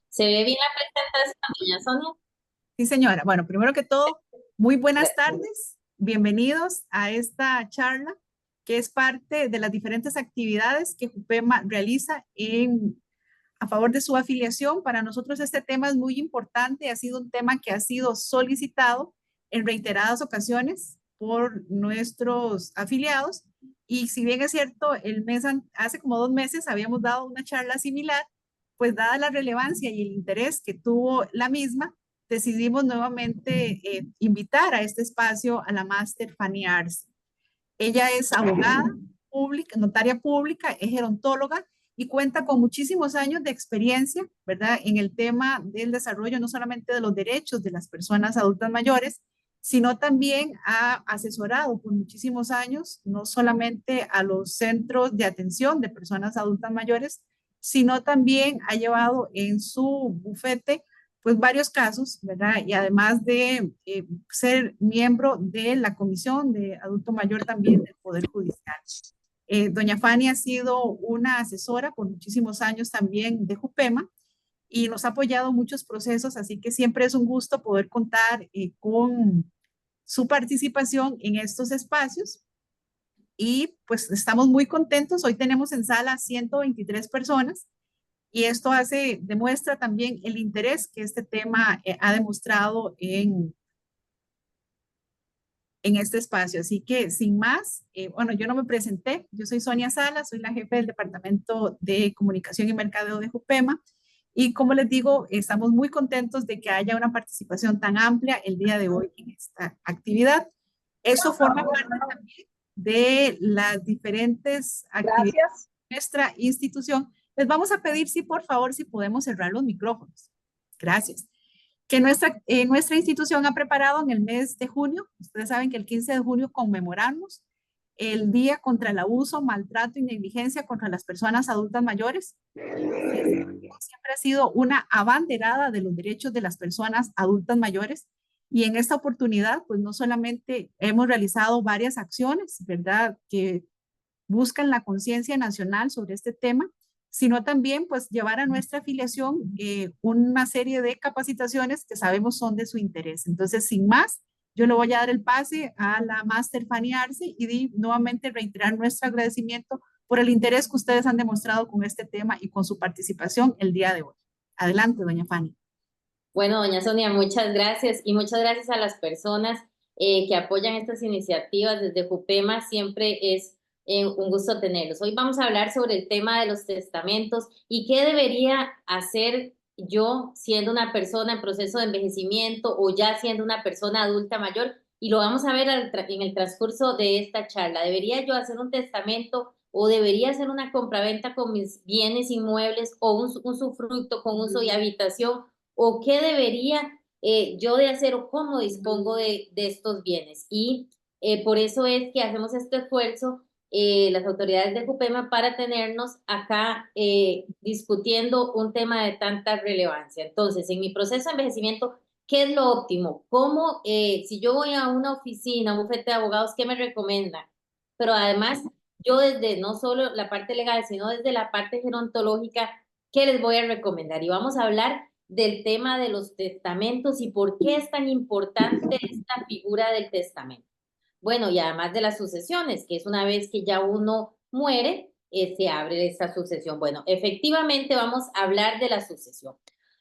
¿Se ve bien la presentación, doña Sonia? Sí, señora. Bueno, primero que todo, muy buenas Gracias. tardes. Bienvenidos a esta charla que es parte de las diferentes actividades que JUPEMA realiza a favor de su afiliación. Para nosotros este tema es muy importante, ha sido un tema que ha sido solicitado en reiteradas ocasiones por nuestros afiliados y si bien es cierto, hace como 2 meses habíamos dado una charla similar, pues dada la relevancia y el interés que tuvo la misma, decidimos nuevamente invitar a este espacio a la máster Fanny Arce. Ella es abogada pública, notaria pública, es gerontóloga y cuenta con muchísimos años de experiencia, ¿verdad? En el tema del desarrollo no solamente de los derechos de las personas adultas mayores, sino también ha asesorado por muchísimos años, no solamente a los centros de atención de personas adultas mayores, sino también ha llevado en su bufete pues varios casos, ¿verdad? Y además de ser miembro de la Comisión de Adulto Mayor también del Poder Judicial. Doña Fanny ha sido una asesora por muchísimos años también de JUPEMA y nos ha apoyado en muchos procesos, así que siempre es un gusto poder contar con su participación en estos espacios. Y pues estamos muy contentos. Hoy tenemos en sala 123 personas y esto demuestra también el interés que este tema ha demostrado en este espacio. Así que sin más, bueno, yo no me presenté, yo soy Sonia Sala, soy la jefe del Departamento de Comunicación y Mercadeo de JUPEMA. Y como les digo, estamos muy contentos de que haya una participación tan amplia el día de hoy en esta actividad. Eso forma parte también de las diferentes actividades Gracias. de nuestra institución. Les vamos a pedir, si por favor, si podemos cerrar los micrófonos. Gracias. Que nuestra institución ha preparado en el mes de junio. Ustedes saben que el 15 de junio conmemoramos el Día contra el Abuso, Maltrato y Negligencia contra las Personas Adultas Mayores. Siempre ha sido una abanderada de los derechos de las personas adultas mayores y en esta oportunidad, pues no solamente hemos realizado varias acciones, ¿verdad? Que buscan la conciencia nacional sobre este tema, sino también pues llevar a nuestra afiliación una serie de capacitaciones que sabemos son de su interés. Entonces, sin más, yo le voy a dar el pase a la máster Fanny Arce y nuevamente reiterar nuestro agradecimiento por el interés que ustedes han demostrado con este tema y con su participación el día de hoy. Adelante, doña Fanny. Bueno, doña Sonia, muchas gracias y muchas gracias a las personas que apoyan estas iniciativas desde JUPEMA. Siempre es un gusto tenerlos. Hoy vamos a hablar sobre el tema de los testamentos y qué debería hacer yo siendo una persona en proceso de envejecimiento o ya siendo una persona adulta mayor. Y lo vamos a ver en el transcurso de esta charla. ¿Debería yo hacer un testamento o debería hacer una compraventa con mis bienes inmuebles o un usufructo con uso y habitación? ¿O qué debería yo de hacer o cómo dispongo de estos bienes? Y por eso es que hacemos este esfuerzo, las autoridades de JUPEMA, para tenernos acá discutiendo un tema de tanta relevancia. Entonces, en mi proceso de envejecimiento, ¿qué es lo óptimo? ¿Cómo, si yo voy a una oficina, un bufete de abogados, qué me recomiendan? Pero además, yo desde no solo la parte legal, sino desde la parte gerontológica, ¿qué les voy a recomendar? Y vamos a hablar del tema de los testamentos y por qué es tan importante esta figura del testamento. Bueno, y además de las sucesiones, que es una vez que ya uno muere, se abre esta sucesión. Bueno, efectivamente vamos a hablar de la sucesión.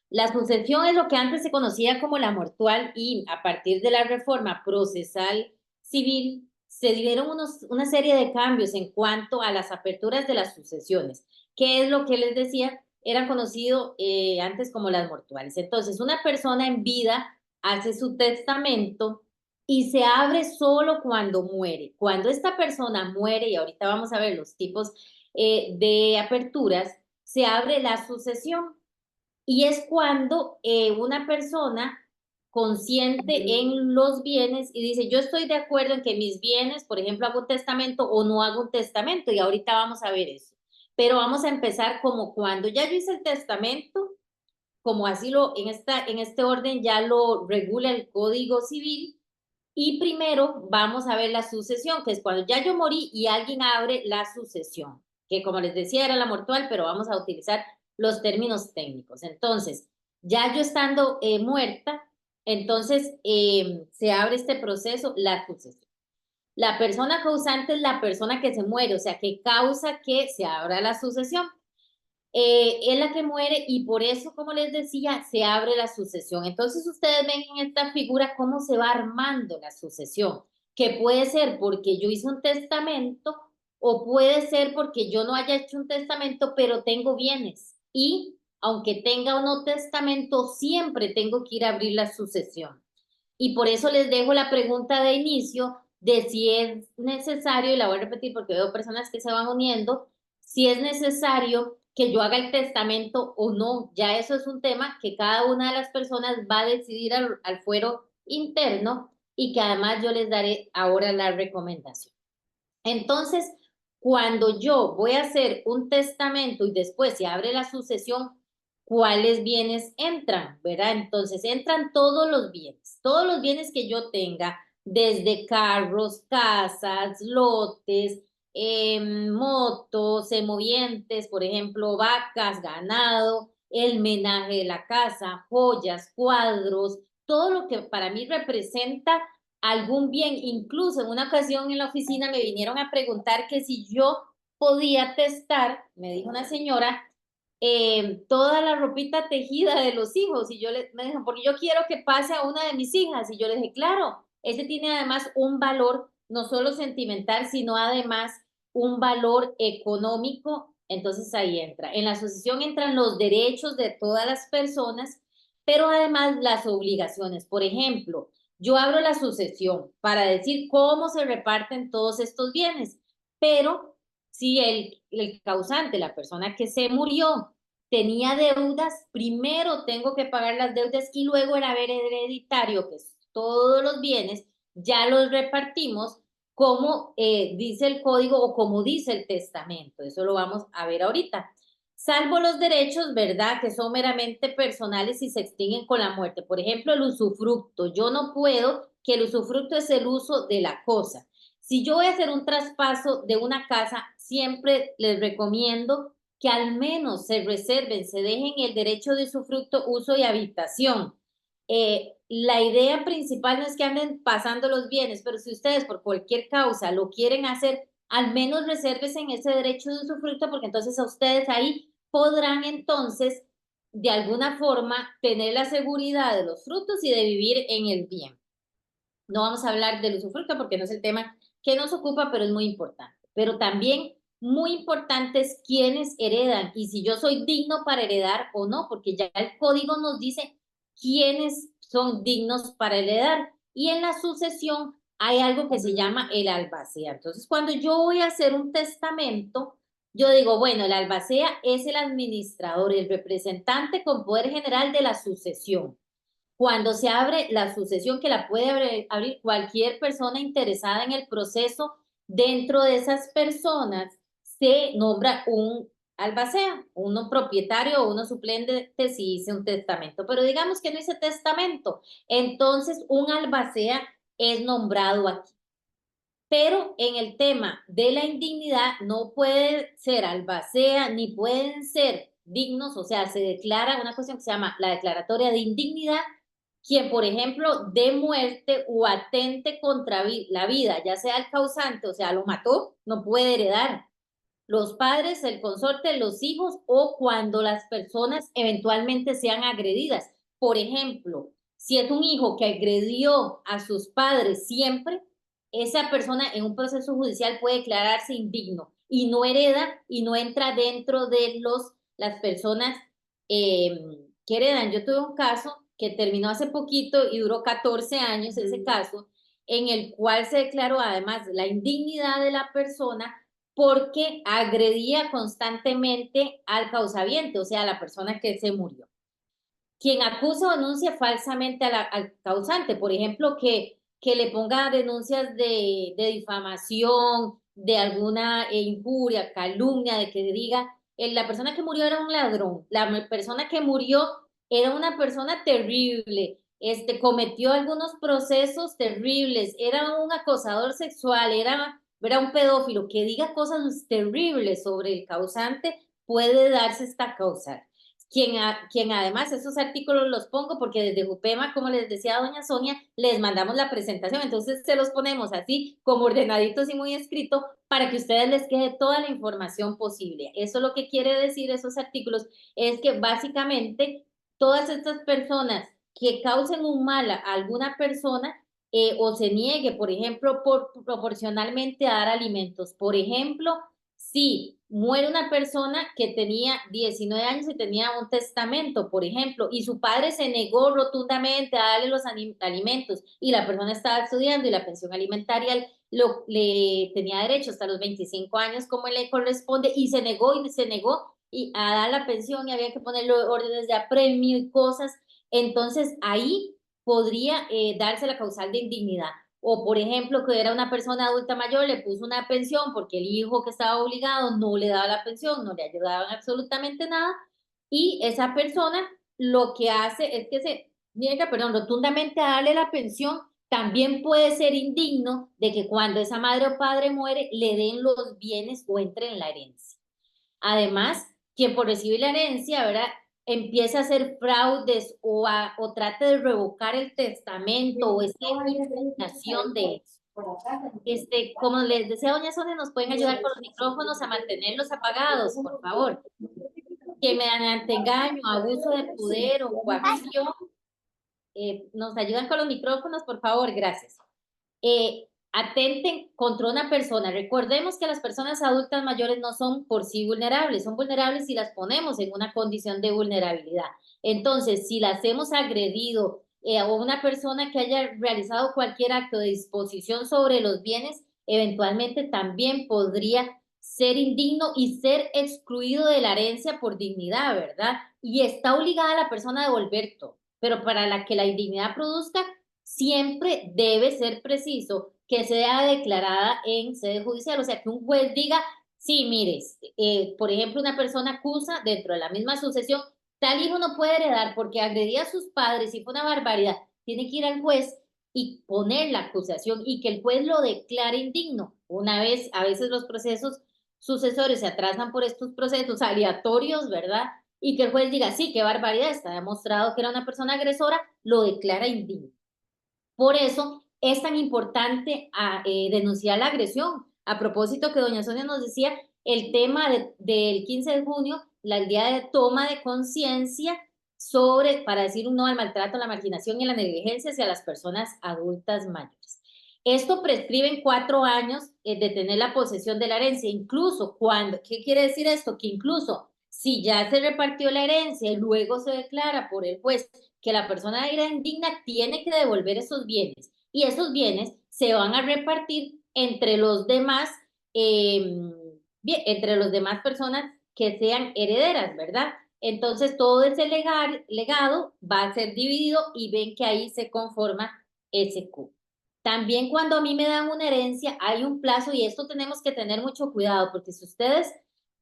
La sucesión es lo que antes se conocía como la mortual y a partir de la reforma procesal civil se dieron una serie de cambios en cuanto a las aperturas de las sucesiones. ¿Qué es lo que les decía? Era conocido antes como las mortuales. Entonces, una persona en vida hace su testamento y se abre solo cuando muere. Cuando esta persona muere, y ahorita vamos a ver los tipos de aperturas, se abre la sucesión. Y es cuando una persona consciente en los bienes y dice, yo estoy de acuerdo en que mis bienes, por ejemplo, hago un testamento o no hago un testamento, y ahorita vamos a ver eso. Pero vamos a empezar como cuando ya yo hice el testamento, como así en este orden ya lo regula el Código Civil, y primero vamos a ver la sucesión, que es cuando ya yo morí y alguien abre la sucesión, que como les decía era la mortual, pero vamos a utilizar los términos técnicos. Entonces, ya yo estando muerta, entonces se abre este proceso, la sucesión. La persona causante es la persona que se muere, o sea, que causa que se abra la sucesión. Es la que muere y por eso, como les decía, se abre la sucesión. Entonces ustedes ven en esta figura cómo se va armando la sucesión, que puede ser porque yo hice un testamento o puede ser porque yo no haya hecho un testamento, pero tengo bienes. Y aunque tenga o no testamento, siempre tengo que ir a abrir la sucesión. Y por eso les dejo la pregunta de inicio de si es necesario, y la voy a repetir porque veo personas que se van uniendo, si es necesario que yo haga el testamento o no. Ya eso es un tema que cada una de las personas va a decidir al fuero interno y que además yo les daré ahora la recomendación. Entonces, cuando yo voy a hacer un testamento y después se abre la sucesión, ¿cuáles bienes entran? ¿Verdad? Entonces entran todos los bienes que yo tenga, desde carros, casas, lotes, motos, semovientes, por ejemplo, vacas, ganado, el menaje de la casa, joyas, cuadros, todo lo que para mí representa algún bien. Incluso en una ocasión en la oficina me vinieron a preguntar que si yo podía testar, me dijo una señora, toda la ropita tejida de los hijos. Y me dijo, porque yo quiero que pase a una de mis hijas. Y yo le dije, claro, ese tiene además un valor no solo sentimental, sino además un valor económico. Entonces ahí entra. En la asociación entran los derechos de todas las personas, pero además las obligaciones. Por ejemplo, yo abro la sucesión para decir cómo se reparten todos estos bienes, pero si el causante, la persona que se murió, tenía deudas, primero tengo que pagar las deudas y luego el haber hereditario, que es todos los bienes, ya los repartimos como dice el código o como dice el testamento. Eso lo vamos a ver ahorita. Salvo los derechos, ¿verdad? Que son meramente personales y se extinguen con la muerte. Por ejemplo, el usufructo. Yo no puedo, que el usufructo es el uso de la cosa. Si yo voy a hacer un traspaso de una casa, siempre les recomiendo que al menos se reserven, se dejen el derecho de usufructo, uso y habitación. La idea principal no es que anden pasando los bienes, pero si ustedes por cualquier causa lo quieren hacer, al menos resérvese en ese derecho de usufructo, porque entonces a ustedes ahí podrán entonces de alguna forma tener la seguridad de los frutos y de vivir en el bien. No vamos a hablar del usufructo porque no es el tema que nos ocupa, pero es muy importante. Pero también muy importante es quiénes heredan y si yo soy digno para heredar o no, porque ya el código nos dice quiénes son dignos para heredar. Y en la sucesión hay algo que se llama el albacea. Entonces, cuando yo voy a hacer un testamento, yo digo, bueno, el albacea es el administrador, el representante con poder general de la sucesión. Cuando se abre la sucesión, que la puede abrir cualquier persona interesada en el proceso, dentro de esas personas se nombra un albacea, uno propietario o uno suplente si hice un testamento. Pero digamos que no hice testamento, entonces un albacea es nombrado aquí. Pero en el tema de la indignidad no puede ser albacea ni pueden ser dignos, o sea, se declara una cuestión que se llama la declaratoria de indignidad, quien, por ejemplo, de muerte o atente contra la vida, ya sea el causante, o sea, lo mató, no puede heredar. Los padres, el consorte, los hijos o cuando las personas eventualmente sean agredidas. Por ejemplo, si es un hijo que agredió a sus padres siempre, esa persona en un proceso judicial puede declararse indigno y no hereda y no entra dentro de las personas que heredan. Yo tuve un caso que terminó hace poquito y duró 14 años ese caso, en el cual se declaró además la indignidad de la persona porque agredía constantemente al causaviente, o sea, a la persona que se murió. Quien acusa o denuncia falsamente al causante, por ejemplo, que le ponga denuncias de difamación, de alguna injuria, calumnia, de que diga, la persona que murió era un ladrón, la persona que murió era una persona terrible, cometió algunos procesos terribles, era un acosador sexual, era un pedófilo, que diga cosas terribles sobre el causante, puede darse esta causa. quien además esos artículos los pongo porque desde Jupema, como les decía doña Sonia, les mandamos la presentación, entonces se los ponemos así como ordenaditos y muy escrito para que a ustedes les quede toda la información posible. Eso lo que quiere decir esos artículos es que básicamente todas estas personas que causen un mal a alguna persona o se niegue, por ejemplo, proporcionalmente a dar alimentos. Por ejemplo, si muere una persona que tenía 19 años y tenía un testamento, por ejemplo, y su padre se negó rotundamente a darle los alimentos y la persona estaba estudiando y la pensión alimentaria le tenía derecho hasta los 25 años como le corresponde y se negó y a dar la pensión y había que ponerle órdenes de apremio y cosas, entonces ahí podría darse la causal de indignidad. O, por ejemplo, que era una persona adulta mayor, le puso una pensión porque el hijo que estaba obligado no le daba la pensión, no le ayudaban absolutamente nada, y esa persona lo que hace es que se niega, perdón, rotundamente a darle la pensión, también puede ser indigno de que cuando esa madre o padre muere, le den los bienes o entre en la herencia. Además, quien por recibir la herencia, ¿verdad? Empieza a hacer fraudes o trate de revocar el testamento o esté en impugnación de eso. Como les decía doña Sonia, nos pueden ayudar con los micrófonos a mantenerlos apagados, por favor. Que mediante engaño, abuso de poder o coacción, nos ayudan con los micrófonos, por favor, gracias. Atenten contra una persona. Recordemos que las personas adultas mayores no son por sí vulnerables, son vulnerables si las ponemos en una condición de vulnerabilidad. Entonces, si las hemos agredido o una persona que haya realizado cualquier acto de disposición sobre los bienes, eventualmente también podría ser indigno y ser excluido de la herencia por dignidad, ¿verdad? Y está obligada la persona a devolver todo, pero para la que la indignidad produzca, siempre debe ser preciso que sea declarada en sede judicial, o sea, que un juez diga, sí, mire, por ejemplo, una persona acusa dentro de la misma sucesión, tal hijo no puede heredar porque agredía a sus padres y fue una barbaridad, tiene que ir al juez y poner la acusación y que el juez lo declare indigno. Una vez, a veces los procesos sucesores se atrasan por estos procesos aleatorios, ¿verdad? Y que el juez diga, sí, qué barbaridad, está demostrado que era una persona agresora, lo declara indigno. Por eso es tan importante denunciar la agresión. A propósito que doña Sonia nos decía, el tema del 15 de junio, el día de toma de conciencia sobre, para decir un no al maltrato, la marginación y la negligencia hacia las personas adultas mayores. Esto prescribe en 4 años de tener la posesión de la herencia, incluso cuando, ¿qué quiere decir esto? Que incluso si ya se repartió la herencia y luego se declara por el juez que la persona era indigna, tiene que devolver esos bienes y esos bienes se van a repartir entre los demás, entre los demás personas que sean herederas, ¿verdad? Entonces todo ese legado va a ser dividido y ven que ahí se conforma ese cupo. También cuando a mí me dan una herencia hay un plazo y esto tenemos que tener mucho cuidado porque si ustedes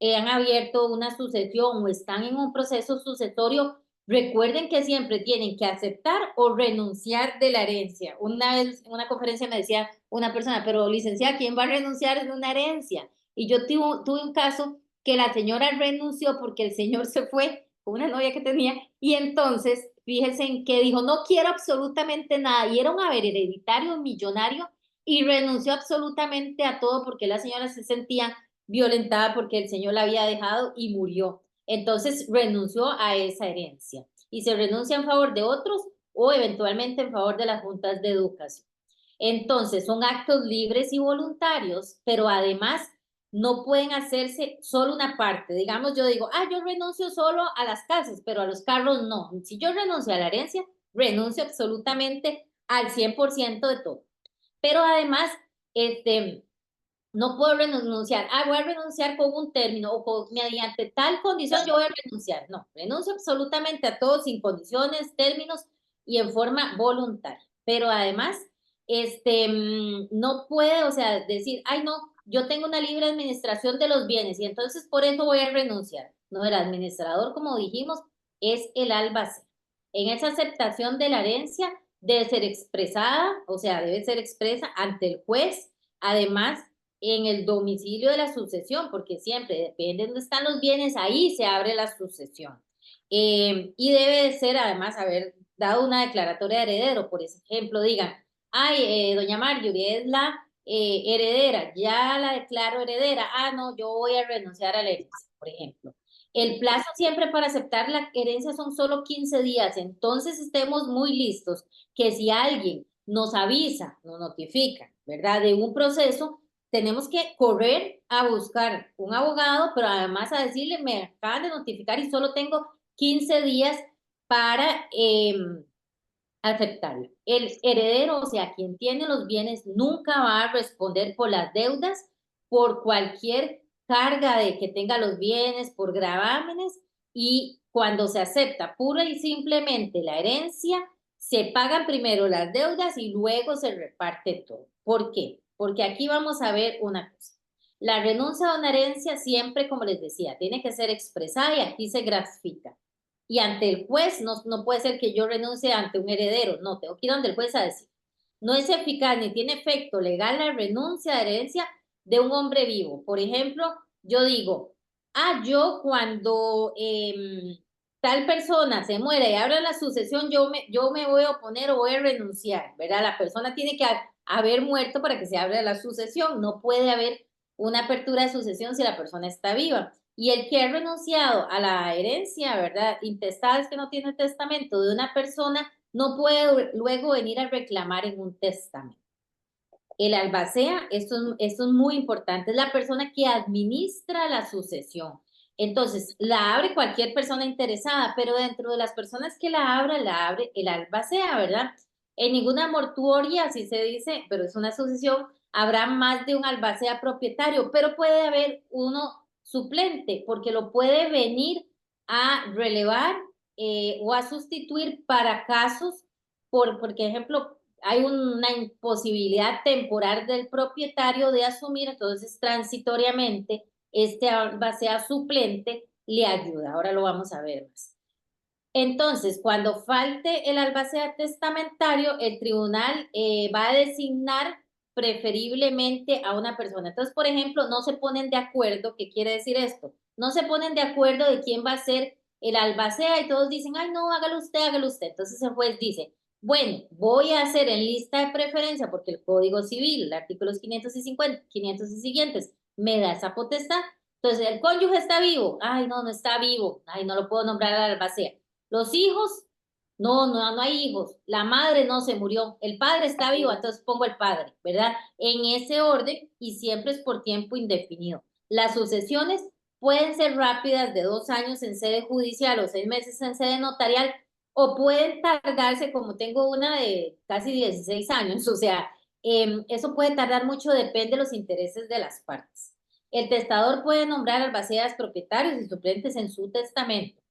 han abierto una sucesión o están en un proceso sucesorio, recuerden que siempre tienen que aceptar o renunciar de la herencia. Una vez en una conferencia me decía una persona, pero licenciada, ¿quién va a renunciar de una herencia? Y yo tuve un caso que la señora renunció porque el señor se fue con una novia que tenía y entonces, fíjense en que dijo, no quiero absolutamente nada y era un haber hereditario, millonario y renunció absolutamente a todo porque la señora se sentía violentada porque el señor la había dejado y murió. Entonces renunció a esa herencia y se renuncia en favor de otros o eventualmente en favor de las juntas de educación. Entonces son actos libres y voluntarios, pero además no pueden hacerse solo una parte. Digamos, yo digo, yo renuncio solo a las casas, pero a los carros no. Si yo renuncio a la herencia, renuncio absolutamente al 100% de todo. Pero además, no puedo renunciar, voy a renunciar con un término o mediante tal condición yo voy a renunciar. No, renuncio absolutamente a todo sin condiciones, términos y en forma voluntaria. Pero además, no puede, o sea, decir, no, yo tengo una libre administración de los bienes y entonces por eso voy a renunciar. No, el administrador, como dijimos, es el albacea. En esa aceptación de la herencia debe ser expresada, o sea, debe ser expresa ante el juez. Además, en el domicilio de la sucesión, porque siempre depende de dónde están los bienes, ahí se abre la sucesión. Y debe de ser, además, haber dado una declaratoria de heredero. Por ejemplo, digan, ay, doña Marjorie es la heredera, ya la declaro heredera. Ah, no, yo voy a renunciar a la herencia, por ejemplo. El plazo siempre para aceptar la herencia son solo 15 días, entonces estemos muy listos que si alguien nos avisa, nos notifica, ¿verdad? De un proceso, tenemos que correr a buscar un abogado, pero además a decirle, me acaban de notificar y solo tengo 15 días para aceptarlo. El heredero, o sea, quien tiene los bienes, nunca va a responder por las deudas, por cualquier carga de que tenga los bienes, por gravámenes, y cuando se acepta pura y simplemente la herencia, se pagan primero las deudas y luego se reparte todo. ¿Por qué? Porque aquí vamos a ver una cosa. La renuncia a una herencia siempre, como les decía, tiene que ser expresada y aquí se grafica y ante el juez no puede ser que yo renuncie ante un heredero, no, tengo que ir donde el juez a decir. No es eficaz ni tiene efecto legal la renuncia de herencia de un hombre vivo. Por ejemplo, yo digo, yo cuando tal persona se muere y abra la sucesión, yo me voy a oponer o voy a renunciar, ¿verdad? La persona tiene que haber muerto para que se abra la sucesión, no puede haber una apertura de sucesión si la persona está viva. Y el que ha renunciado a la herencia, ¿verdad? Intestada es que no tiene testamento de una persona, no puede luego venir a reclamar en un testamento. El albacea, esto es muy importante, es la persona que administra la sucesión. Entonces, la abre cualquier persona interesada, pero dentro de las personas que la abre el albacea, ¿verdad? En ninguna mortuoria, así se dice, pero es una sucesión, habrá más de un albacea propietario, pero puede haber uno suplente, porque lo puede venir a relevar o a sustituir para casos, por ejemplo, hay una imposibilidad temporal del propietario de asumir, entonces transitoriamente este albacea suplente le ayuda. Ahora lo vamos a ver más. Entonces, cuando falte el albacea testamentario, el tribunal va a designar preferiblemente a una persona. Entonces, por ejemplo, no se ponen de acuerdo. ¿Qué quiere decir esto? No se ponen de acuerdo de quién va a ser el albacea y todos dicen, ay, no, hágalo usted, hágalo usted. Entonces el juez dice, bueno, voy a hacer en lista de preferencia porque el Código Civil, el artículos 550, 500 y siguientes, me da esa potestad. Entonces, el cónyuge está vivo. Ay, no, no está vivo. Ay, no lo puedo nombrar al albacea. Los hijos, no hay hijos. La madre no se murió. El padre está vivo, entonces pongo el padre, ¿verdad? En ese orden y siempre es por tiempo indefinido. Las sucesiones pueden ser rápidas de 2 años en sede judicial o 6 meses en sede notarial o pueden tardarse como tengo una de casi 16 años. O sea, eso puede tardar mucho, depende de los intereses de las partes. El testador puede nombrar albaceas propietarios y suplentes en su testamento,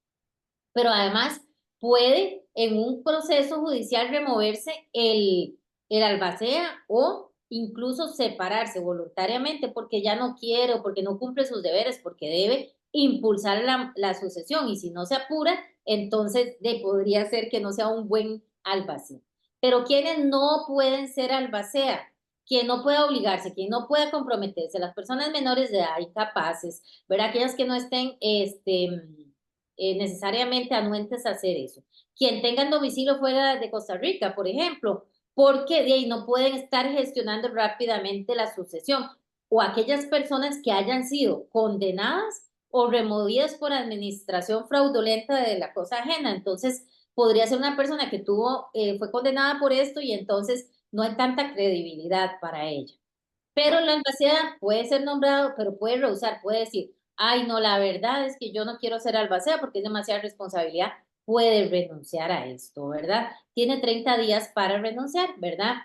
pero además puede en un proceso judicial removerse el albacea o incluso separarse voluntariamente porque ya no quiere o porque no cumple sus deberes, porque debe impulsar la sucesión y si no se apura, entonces podría ser que no sea un buen albacea. Pero quienes no pueden ser albacea, quien no pueda obligarse, quien no pueda comprometerse, las personas menores de edad incapaces, ¿verdad? Aquellas que no estén necesariamente anuentes a hacer eso. Quien tenga domicilio fuera de Costa Rica, por ejemplo, porque de ahí no pueden estar gestionando rápidamente la sucesión. O aquellas personas que hayan sido condenadas o removidas por administración fraudulenta de la cosa ajena. Entonces, podría ser una persona que fue condenada por esto y entonces no hay tanta credibilidad para ella. Pero la albacea puede ser nombrado, pero puede rehusar, puede decir, ay, no, la verdad es que yo no quiero ser albacea porque es demasiada responsabilidad. Puede renunciar a esto, ¿verdad? Tiene 30 días para renunciar, ¿verdad?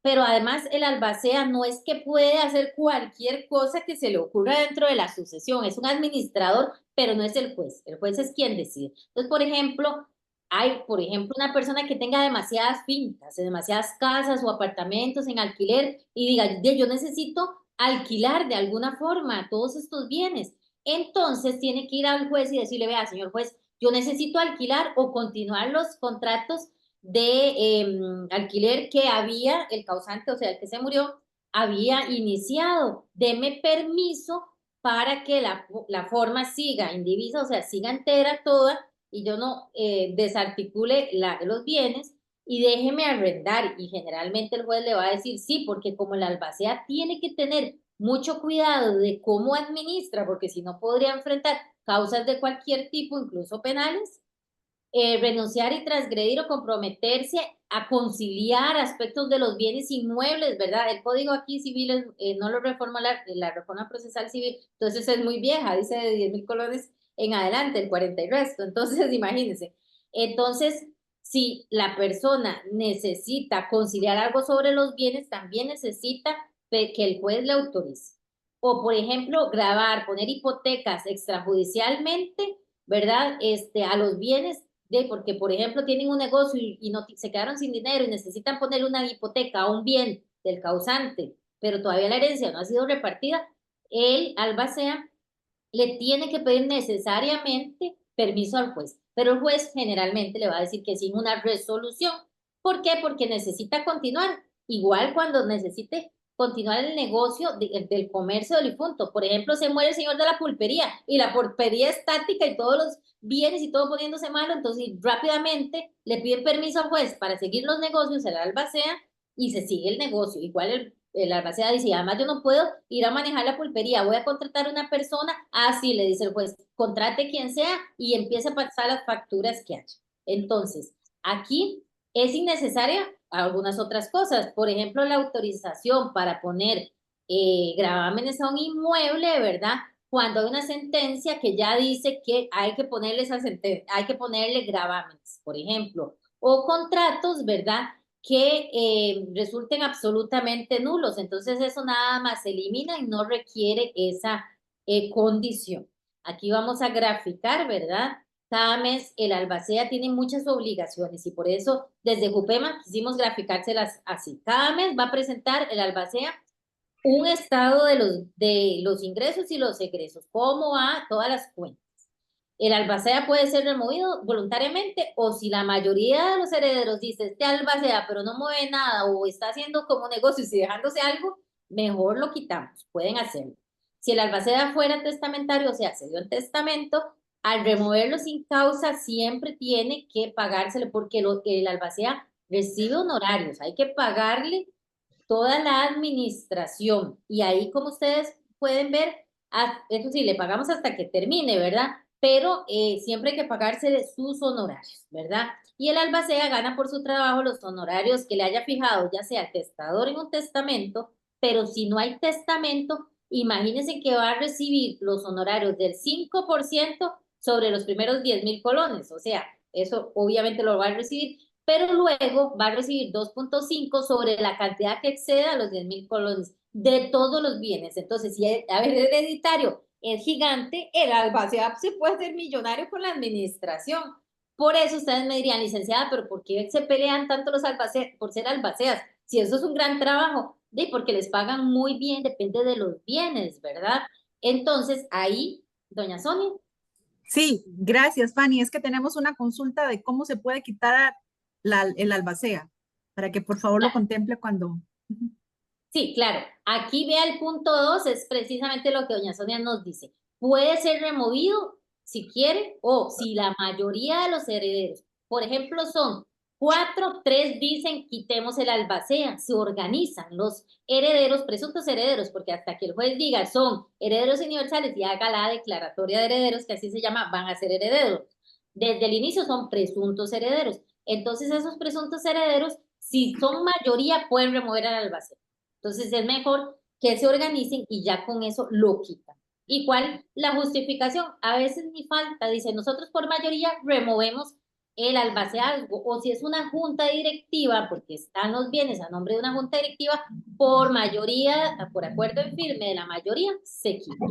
Pero además el albacea no es que puede hacer cualquier cosa que se le ocurra dentro de la sucesión, es un administrador, pero no es el juez es quien decide. Entonces, por ejemplo, hay, por ejemplo, una persona que tenga demasiadas fincas, demasiadas casas o apartamentos en alquiler y diga, yo necesito alquilar de alguna forma todos estos bienes. Entonces tiene que ir al juez y decirle, vea, señor juez, yo necesito alquilar o continuar los contratos de alquiler que había el causante, o sea, el que se murió, había iniciado. Deme permiso para que la forma siga indivisa, o sea, siga entera toda y yo no desarticule los bienes y déjeme arrendar. Y generalmente el juez le va a decir sí, porque como el albacea tiene que tener mucho cuidado de cómo administra, porque si no podría enfrentar causas de cualquier tipo, incluso penales, renunciar y transgredir o comprometerse a conciliar aspectos de los bienes inmuebles, ¿verdad? El Código aquí civil no lo reforma la reforma procesal civil, entonces es muy vieja, dice de 10.000 colones en adelante, el 40 y resto, entonces imagínense. Entonces, si la persona necesita conciliar algo sobre los bienes, también necesita que el juez le autorice. O, por ejemplo, grabar, poner hipotecas extrajudicialmente, ¿verdad? A los bienes porque, por ejemplo, tienen un negocio y no, se quedaron sin dinero y necesitan ponerle una hipoteca a un bien del causante, pero todavía la herencia no ha sido repartida, el albacea le tiene que pedir necesariamente permiso al juez, pero el juez generalmente le va a decir que sin una resolución. ¿Por qué? Porque necesita continuar, igual cuando necesite continuar el negocio del comercio del difunto. Por ejemplo, se muere el señor de la pulpería y la pulpería estática y todos los bienes y todo poniéndose malo, entonces rápidamente le piden permiso al juez para seguir los negocios, el albacea, y se sigue el negocio. Igual el albacea dice, además yo no puedo ir a manejar la pulpería, voy a contratar a una persona, así le dice el juez, contrate quien sea y empiece a pasar las facturas que haya. Entonces, aquí es innecesaria algunas otras cosas, por ejemplo, la autorización para poner gravámenes a un inmueble, ¿verdad? Cuando hay una sentencia que ya dice que hay que ponerle esa sentencia, hay que ponerle gravámenes, por ejemplo, o contratos, ¿verdad? Que resulten absolutamente nulos. Entonces eso nada más se elimina y no requiere esa condición. Aquí vamos a graficar, ¿verdad? Cada mes el albacea tiene muchas obligaciones y por eso desde Jupema quisimos graficárselas así. Cada mes va a presentar el albacea un estado de los ingresos y los egresos, cómo va todas las cuentas. El albacea puede ser removido voluntariamente o si la mayoría de los herederos dice, este albacea pero no mueve nada o está haciendo como negocios y dejándose algo, mejor lo quitamos, pueden hacerlo. Si el albacea fuera testamentario, o sea, se dio en testamento, al removerlo sin causa siempre tiene que pagárselo porque el albacea recibe honorarios, hay que pagarle toda la administración. Y ahí, como ustedes pueden ver, eso sí, le pagamos hasta que termine, ¿verdad? Pero siempre hay que pagarse de sus honorarios, ¿verdad? Y el albacea gana por su trabajo los honorarios que le haya fijado, ya sea el testador en un testamento, pero si no hay testamento, imagínense que va a recibir los honorarios del 5% sobre los primeros 10.000 colones, o sea, eso obviamente lo va a recibir, pero luego va a recibir 2.5 sobre la cantidad que exceda los 10.000 colones de todos los bienes. Entonces, si el hereditario es gigante, el albacea se puede hacer millonario con la administración. Por eso ustedes me dirían, licenciada, pero ¿por qué se pelean tanto los albaceas por ser albaceas? Si eso es un gran trabajo, porque les pagan muy bien, depende de los bienes, ¿verdad? Entonces, ahí, doña Sonia. Sí, gracias, Fanny. Es que tenemos una consulta de cómo se puede quitar el albacea, para que por favor lo contemple cuando... Ujú. Sí, claro. Aquí vea el punto 2, es precisamente lo que doña Sonia nos dice. Puede ser removido si quiere o si la mayoría de los herederos, por ejemplo, son 4, 3 dicen quitemos el albacea, se organizan los herederos, presuntos herederos, porque hasta que el juez diga son herederos universales y haga la declaratoria de herederos, que así se llama, van a ser herederos. Desde el inicio son presuntos herederos. Entonces esos presuntos herederos, si son mayoría, pueden remover al albacea. Entonces es mejor que se organicen y ya con eso lo quitan. Igual la justificación, a veces ni falta, dice, nosotros por mayoría removemos el albaceazgo, o si es una junta directiva, porque están los bienes a nombre de una junta directiva, por mayoría, por acuerdo en firme de la mayoría, se quita.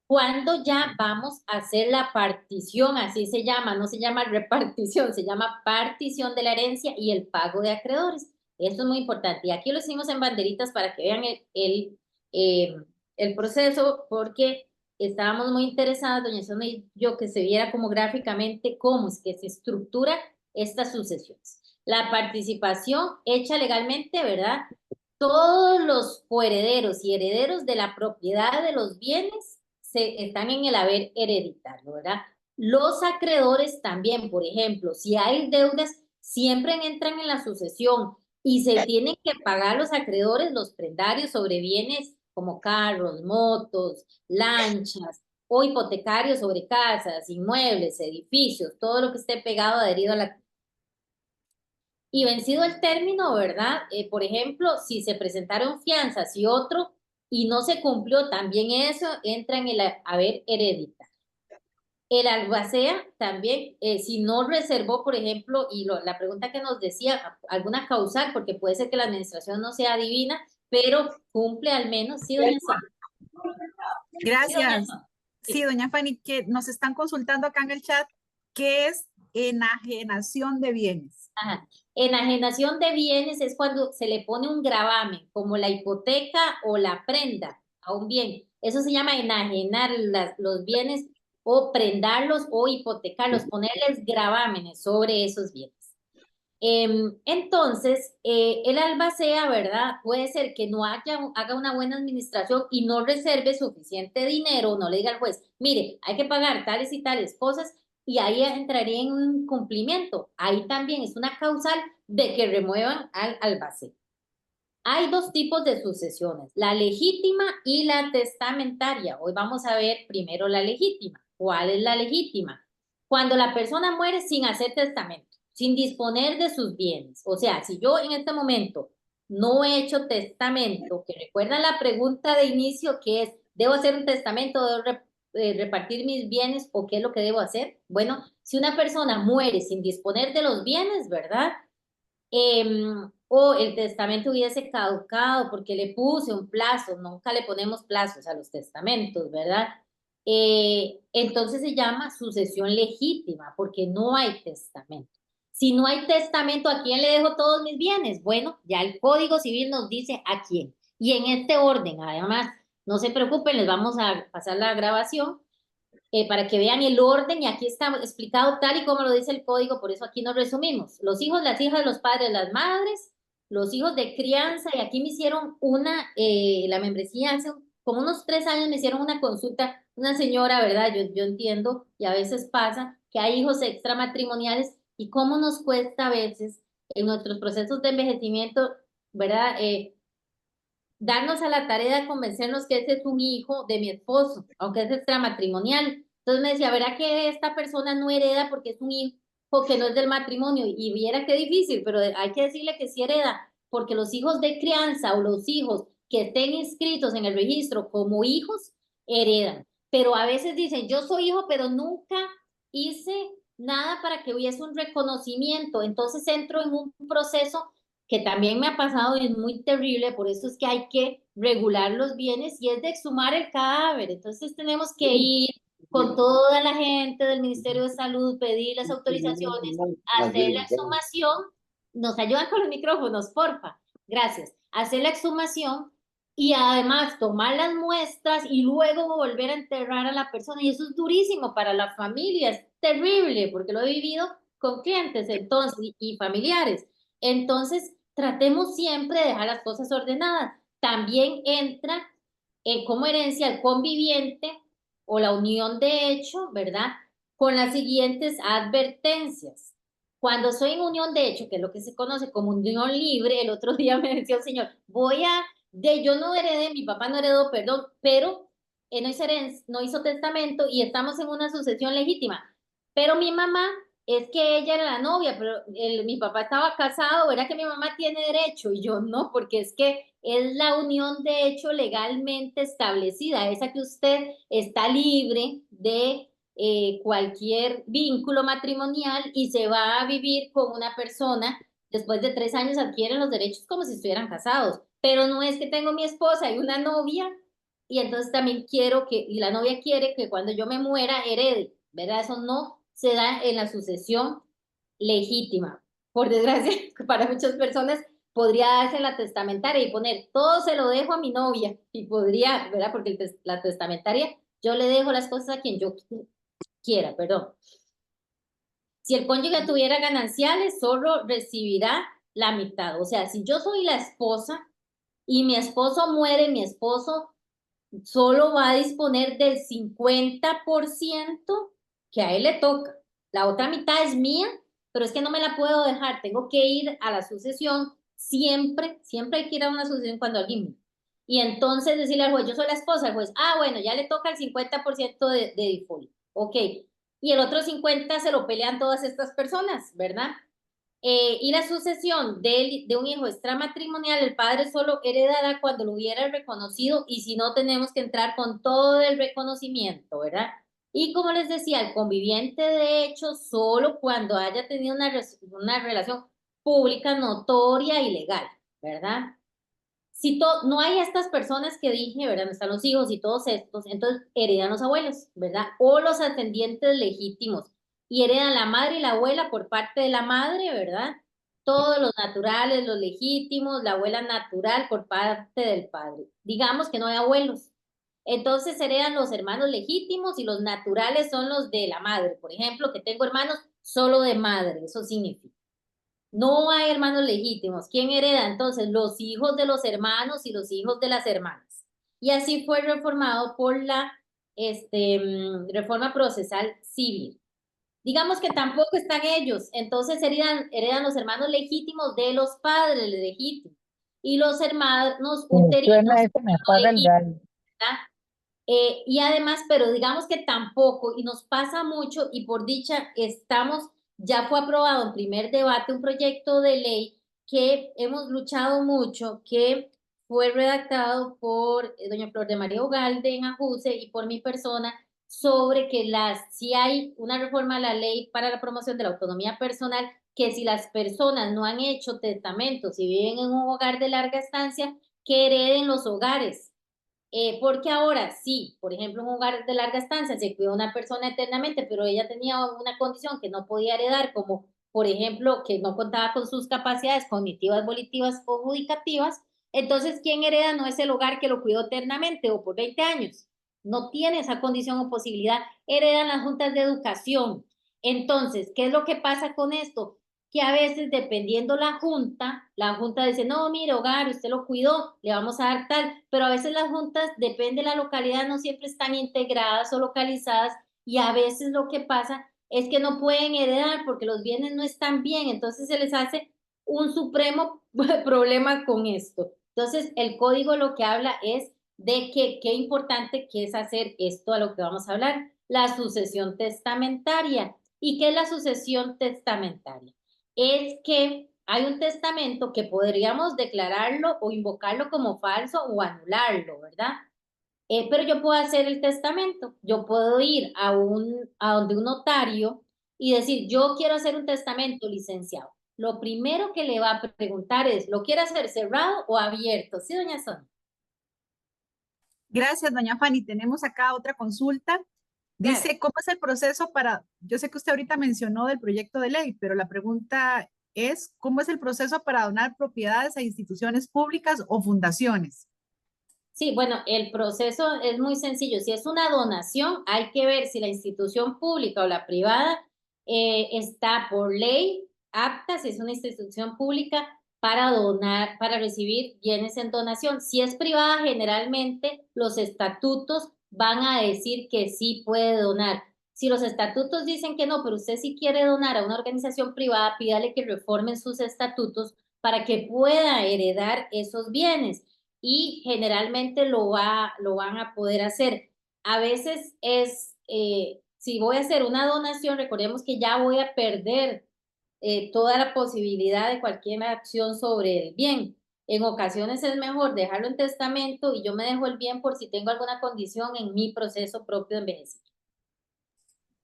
Cuando ya vamos a hacer la partición, así se llama, no se llama repartición, se llama partición de la herencia y el pago de acreedores. Esto es muy importante. Y aquí lo hicimos en banderitas para que vean el proceso, porque estábamos muy interesadas, doña Sonia y yo, que se viera como gráficamente cómo es que se estructura estas sucesiones. La participación hecha legalmente, ¿verdad? Todos los coherederos y herederos de la propiedad de los bienes están en el haber hereditario, ¿verdad? Los acreedores también, por ejemplo, si hay deudas, siempre entran en la sucesión y se tienen que pagar los acreedores, los prendarios sobre bienes como carros, motos, lanchas o hipotecarios sobre casas, inmuebles, edificios, todo lo que esté pegado adherido a la... Y vencido el término, ¿verdad? Por ejemplo, si se presentaron fianzas y otro y no se cumplió, también eso entra en el haber hereditario. El albacea también, si no reservó, por ejemplo, y la pregunta que nos decía, alguna causal, porque puede ser que la administración no sea divina, pero cumple al menos, sí, doña Sonia. Sí, doña Gracias. Sonia. Sí, doña Fanny, que nos están consultando acá en el chat, ¿qué es enajenación de bienes? Ajá. Enajenación de bienes es cuando se le pone un gravamen, como la hipoteca o la prenda a un bien. Eso se llama enajenar los bienes o prendarlos o hipotecarlos, ponerles gravámenes sobre esos bienes. Entonces, el albacea, ¿verdad? Puede ser que no haga una buena administración y no reserve suficiente dinero, no le diga al juez, mire, hay que pagar tales y tales cosas, y ahí entraría en un cumplimiento. Ahí también es una causal de que remuevan al albacea. Hay dos tipos de sucesiones, la legítima y la testamentaria. Hoy vamos a ver primero la legítima. ¿Cuál es la legítima? Cuando la persona muere sin hacer testamento, sin disponer de sus bienes. O sea, si yo en este momento no he hecho testamento, que recuerdan la pregunta de inicio que es, ¿debo hacer un testamento, debo repartir mis bienes o qué es lo que debo hacer? Bueno, si una persona muere sin disponer de los bienes, ¿verdad? O el testamento hubiese caducado porque le puse un plazo, nunca le ponemos plazos a los testamentos, ¿verdad? Entonces se llama sucesión legítima porque no hay testamento. Si no hay testamento, ¿a quién le dejo todos mis bienes? Bueno, ya el Código Civil nos dice a quién. Y en este orden, además, no se preocupen, les vamos a pasar la grabación para que vean el orden, y aquí está explicado tal y como lo dice el código, por eso aquí nos resumimos. Los hijos, las hijas, los padres, las madres, los hijos de crianza, y aquí me hicieron la membresía hace como unos 3 años me hicieron una consulta, una señora, ¿verdad? Yo entiendo, y a veces pasa que hay hijos extramatrimoniales, y cómo nos cuesta a veces en nuestros procesos de envejecimiento, ¿verdad? Darnos a la tarea de convencernos que ese es un hijo de mi esposo, aunque es extramatrimonial. Entonces me decía, verá que esta persona no hereda porque es un hijo que no es del matrimonio, y viera qué difícil, pero hay que decirle que sí hereda, porque los hijos de crianza o los hijos que estén inscritos en el registro como hijos heredan. Pero a veces dicen, yo soy hijo, pero nunca hice nada para que hubiese un reconocimiento. Entonces entro en un proceso que también me ha pasado y es muy terrible, por eso es que hay que regular los bienes y es de exhumar el cadáver. Entonces tenemos que ir con toda la gente del Ministerio de Salud, pedir las autorizaciones, hacer la exhumación. Nos ayudan con los micrófonos, porfa. Gracias. Hacer la exhumación y además tomar las muestras y luego volver a enterrar a la persona. Y eso es durísimo para la familia, es terrible porque lo he vivido con clientes entonces y familiares. Entonces, tratemos siempre de dejar las cosas ordenadas. También entra como herencia el conviviente o la unión de hecho, ¿verdad? Con las siguientes advertencias. Cuando soy en unión de hecho, que es lo que se conoce como unión libre, el otro día me decía un señor, yo no heredé, mi papá no heredó, perdón, pero no hizo testamento y estamos en una sucesión legítima. Pero mi mamá es que ella era la novia, pero mi papá estaba casado, ¿verdad que mi mamá tiene derecho? Y yo no, porque es que es la unión de hecho legalmente establecida, esa que usted está libre de cualquier vínculo matrimonial y se va a vivir con una persona, después de 3 años adquieren los derechos como si estuvieran casados, pero no es que tengo mi esposa y una novia, y entonces también y la novia quiere que cuando yo me muera herede, ¿verdad? Eso no se da en la sucesión legítima. Por desgracia, para muchas personas podría darse la testamentaria y poner, todo se lo dejo a mi novia, y podría, ¿verdad? Porque la testamentaria, yo le dejo las cosas a quien yo quiera, perdón. Si el cónyuge tuviera gananciales, solo recibirá la mitad. O sea, si yo soy la esposa y mi esposo muere, mi esposo solo va a disponer del 50% que a él le toca. La otra mitad es mía, pero es que no me la puedo dejar. Tengo que ir a la sucesión. Siempre, siempre hay que ir a una sucesión cuando alguien muere. Y entonces decirle al juez, yo soy la esposa, el juez, ah, bueno, ya le toca el 50% de default. Ok. Y el otro 50 se lo pelean todas estas personas, ¿verdad? Y la sucesión de un hijo extramatrimonial, el padre solo heredará cuando lo hubiera reconocido y si no tenemos que entrar con todo el reconocimiento, ¿verdad? Y como les decía, el conviviente de hecho solo cuando haya tenido una relación pública, notoria y legal, ¿verdad? Si no hay estas personas que dije, ¿verdad? No están los hijos y todos estos, entonces heredan los abuelos, ¿verdad? O los ascendientes legítimos. Y heredan la madre y la abuela por parte de la madre, ¿verdad? Todos los naturales, los legítimos, la abuela natural por parte del padre. Digamos que no hay abuelos. Entonces heredan los hermanos legítimos y los naturales son los de la madre. Por ejemplo, que tengo hermanos solo de madre, eso significa. No hay hermanos legítimos. ¿Quién hereda? Entonces, los hijos de los hermanos y los hijos de las hermanas. Y así fue reformado por la reforma procesal civil. Digamos que tampoco están ellos, entonces heredan los hermanos legítimos de los padres legítimos y los hermanos uterinos Suena eso mejor no el legítimos, real. ¿verdad? Y además, pero digamos que tampoco, y nos pasa mucho, y por dicha ya fue aprobado en primer debate un proyecto de ley que hemos luchado mucho, que fue redactado por doña Flor de María Ugalde en Ajuse y por mi persona, sobre que si hay una reforma a la ley para la promoción de la autonomía personal, que si las personas no han hecho testamentos y viven en un hogar de larga estancia, que hereden los hogares porque ahora sí, por ejemplo, en un hogar de larga estancia se cuida una persona eternamente, pero ella tenía una condición que no podía heredar, como por ejemplo, que no contaba con sus capacidades cognitivas, volitivas o judicativas, entonces quien hereda no es el hogar que lo cuidó eternamente o por 20 años. No tiene esa condición o posibilidad, heredan las juntas de educación. Entonces, ¿qué es lo que pasa con esto? Que a veces dependiendo la junta dice, no, mire, hogar, usted lo cuidó, le vamos a dar tal, pero a veces las juntas, depende de la localidad, no siempre están integradas o localizadas y a veces lo que pasa es que no pueden heredar porque los bienes no están bien, entonces se les hace un supremo problema con esto. Entonces, el código lo que habla es de que qué importante que es hacer esto a lo que vamos a hablar, la sucesión testamentaria. ¿Y qué es la sucesión testamentaria? Es que hay un testamento que podríamos declararlo o invocarlo como falso o anularlo, ¿verdad? Pero yo puedo hacer el testamento, yo puedo ir a donde un notario y decir, yo quiero hacer un testamento, licenciado. Lo primero que le va a preguntar es, ¿lo quiere hacer cerrado o abierto? Sí, doña Sonia. Gracias, doña Fanny. Tenemos acá otra consulta. Claro. Dice, ¿cómo es el proceso para, yo sé que usted ahorita mencionó del proyecto de ley, pero la pregunta es, ¿cómo es el proceso para donar propiedades a instituciones públicas o fundaciones? Sí, bueno, el proceso es muy sencillo. Si es una donación, hay que ver si la institución pública o la privada está por ley apta, si es una institución pública, para donar, para recibir bienes en donación. Si es privada, generalmente los estatutos van a decir que sí puede donar. Si los estatutos dicen que no, pero usted sí quiere donar a una organización privada, pídale que reformen sus estatutos para que pueda heredar esos bienes y generalmente lo van a poder hacer. A veces si voy a hacer una donación, recordemos que ya voy a perder toda la posibilidad de cualquier acción sobre el bien. En ocasiones es mejor dejarlo en testamento y yo me dejo el bien por si tengo alguna condición en mi proceso propio de envejecimiento.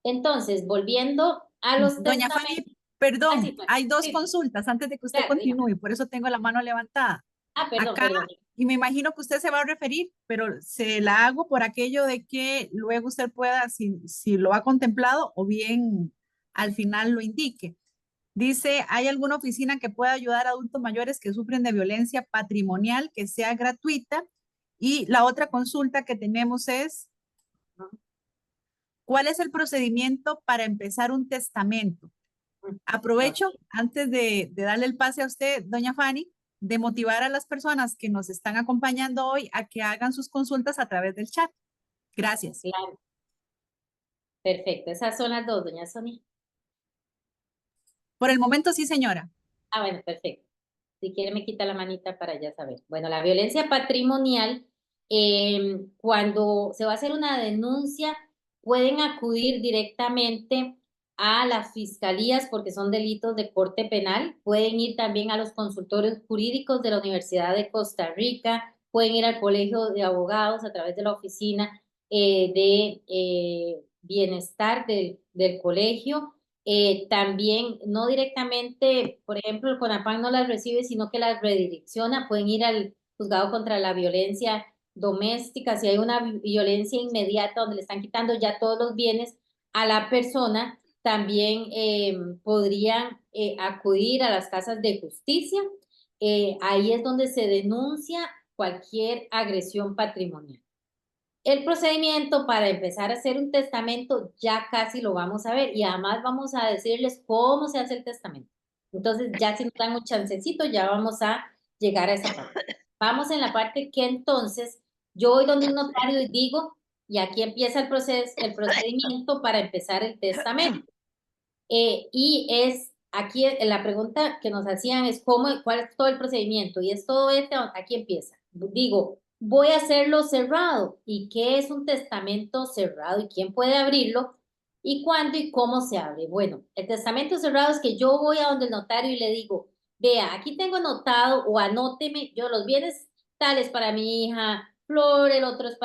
Entonces, volviendo a los Doña Fanny, testamentos. Ah, sí, perdón, claro, hay dos sí, consultas antes de que usted claro, dígame. continúe, por eso tengo la mano levantada. Ah, perdón, Acá, perdón. y me imagino que usted se va a referir, pero se la hago por aquello de que luego usted pueda, si lo ha contemplado o bien al final lo indique. Dice, ¿hay alguna oficina que pueda ayudar a adultos mayores que sufren de violencia patrimonial que sea gratuita? Y la otra consulta que tenemos es, ¿cuál es el procedimiento para empezar un testamento? Aprovecho, Ok. antes de darle el pase a usted, doña Fanny, de motivar a las personas que nos están acompañando hoy a que hagan sus consultas a través del chat. Gracias. Claro. Perfecto, esas son las dos, doña Sonia. Por el momento sí, señora. Ah, bueno, perfecto. Si quiere me quita la manita para ya saber. Bueno, la violencia patrimonial, cuando se va a hacer una denuncia, pueden acudir directamente a las fiscalías porque son delitos de corte penal. Pueden ir también a los consultorios jurídicos de la Universidad de Costa Rica. Pueden ir al Colegio de Abogados a través de la oficina de bienestar del colegio. También, no directamente, por ejemplo, el CONAPAN no las recibe, sino que las redirecciona. Pueden ir al juzgado contra la violencia doméstica. Si hay una violencia inmediata donde le están quitando ya todos los bienes a la persona, también podrían acudir a las casas de justicia. Ahí es donde se denuncia cualquier agresión patrimonial. El procedimiento para empezar a hacer un testamento ya casi lo vamos a ver y además vamos a decirles cómo se hace el testamento. Entonces ya si nos dan un chancecito ya vamos a llegar a esa parte. Vamos en la parte que entonces yo voy donde un notario y digo, y aquí empieza el procedimiento para empezar el testamento. Y es aquí la pregunta que nos hacían es cuál es todo el procedimiento y es todo aquí empieza. Digo, voy a hacerlo cerrado. ¿Y qué es un testamento cerrado? ¿Y quién puede abrirlo? ¿Y cuándo y cómo se abre? Bueno, el testamento cerrado es que yo voy a donde el notario y le digo, vea, aquí tengo anotado o anóteme, yo los bienes tales para mi hija Flor, el otro es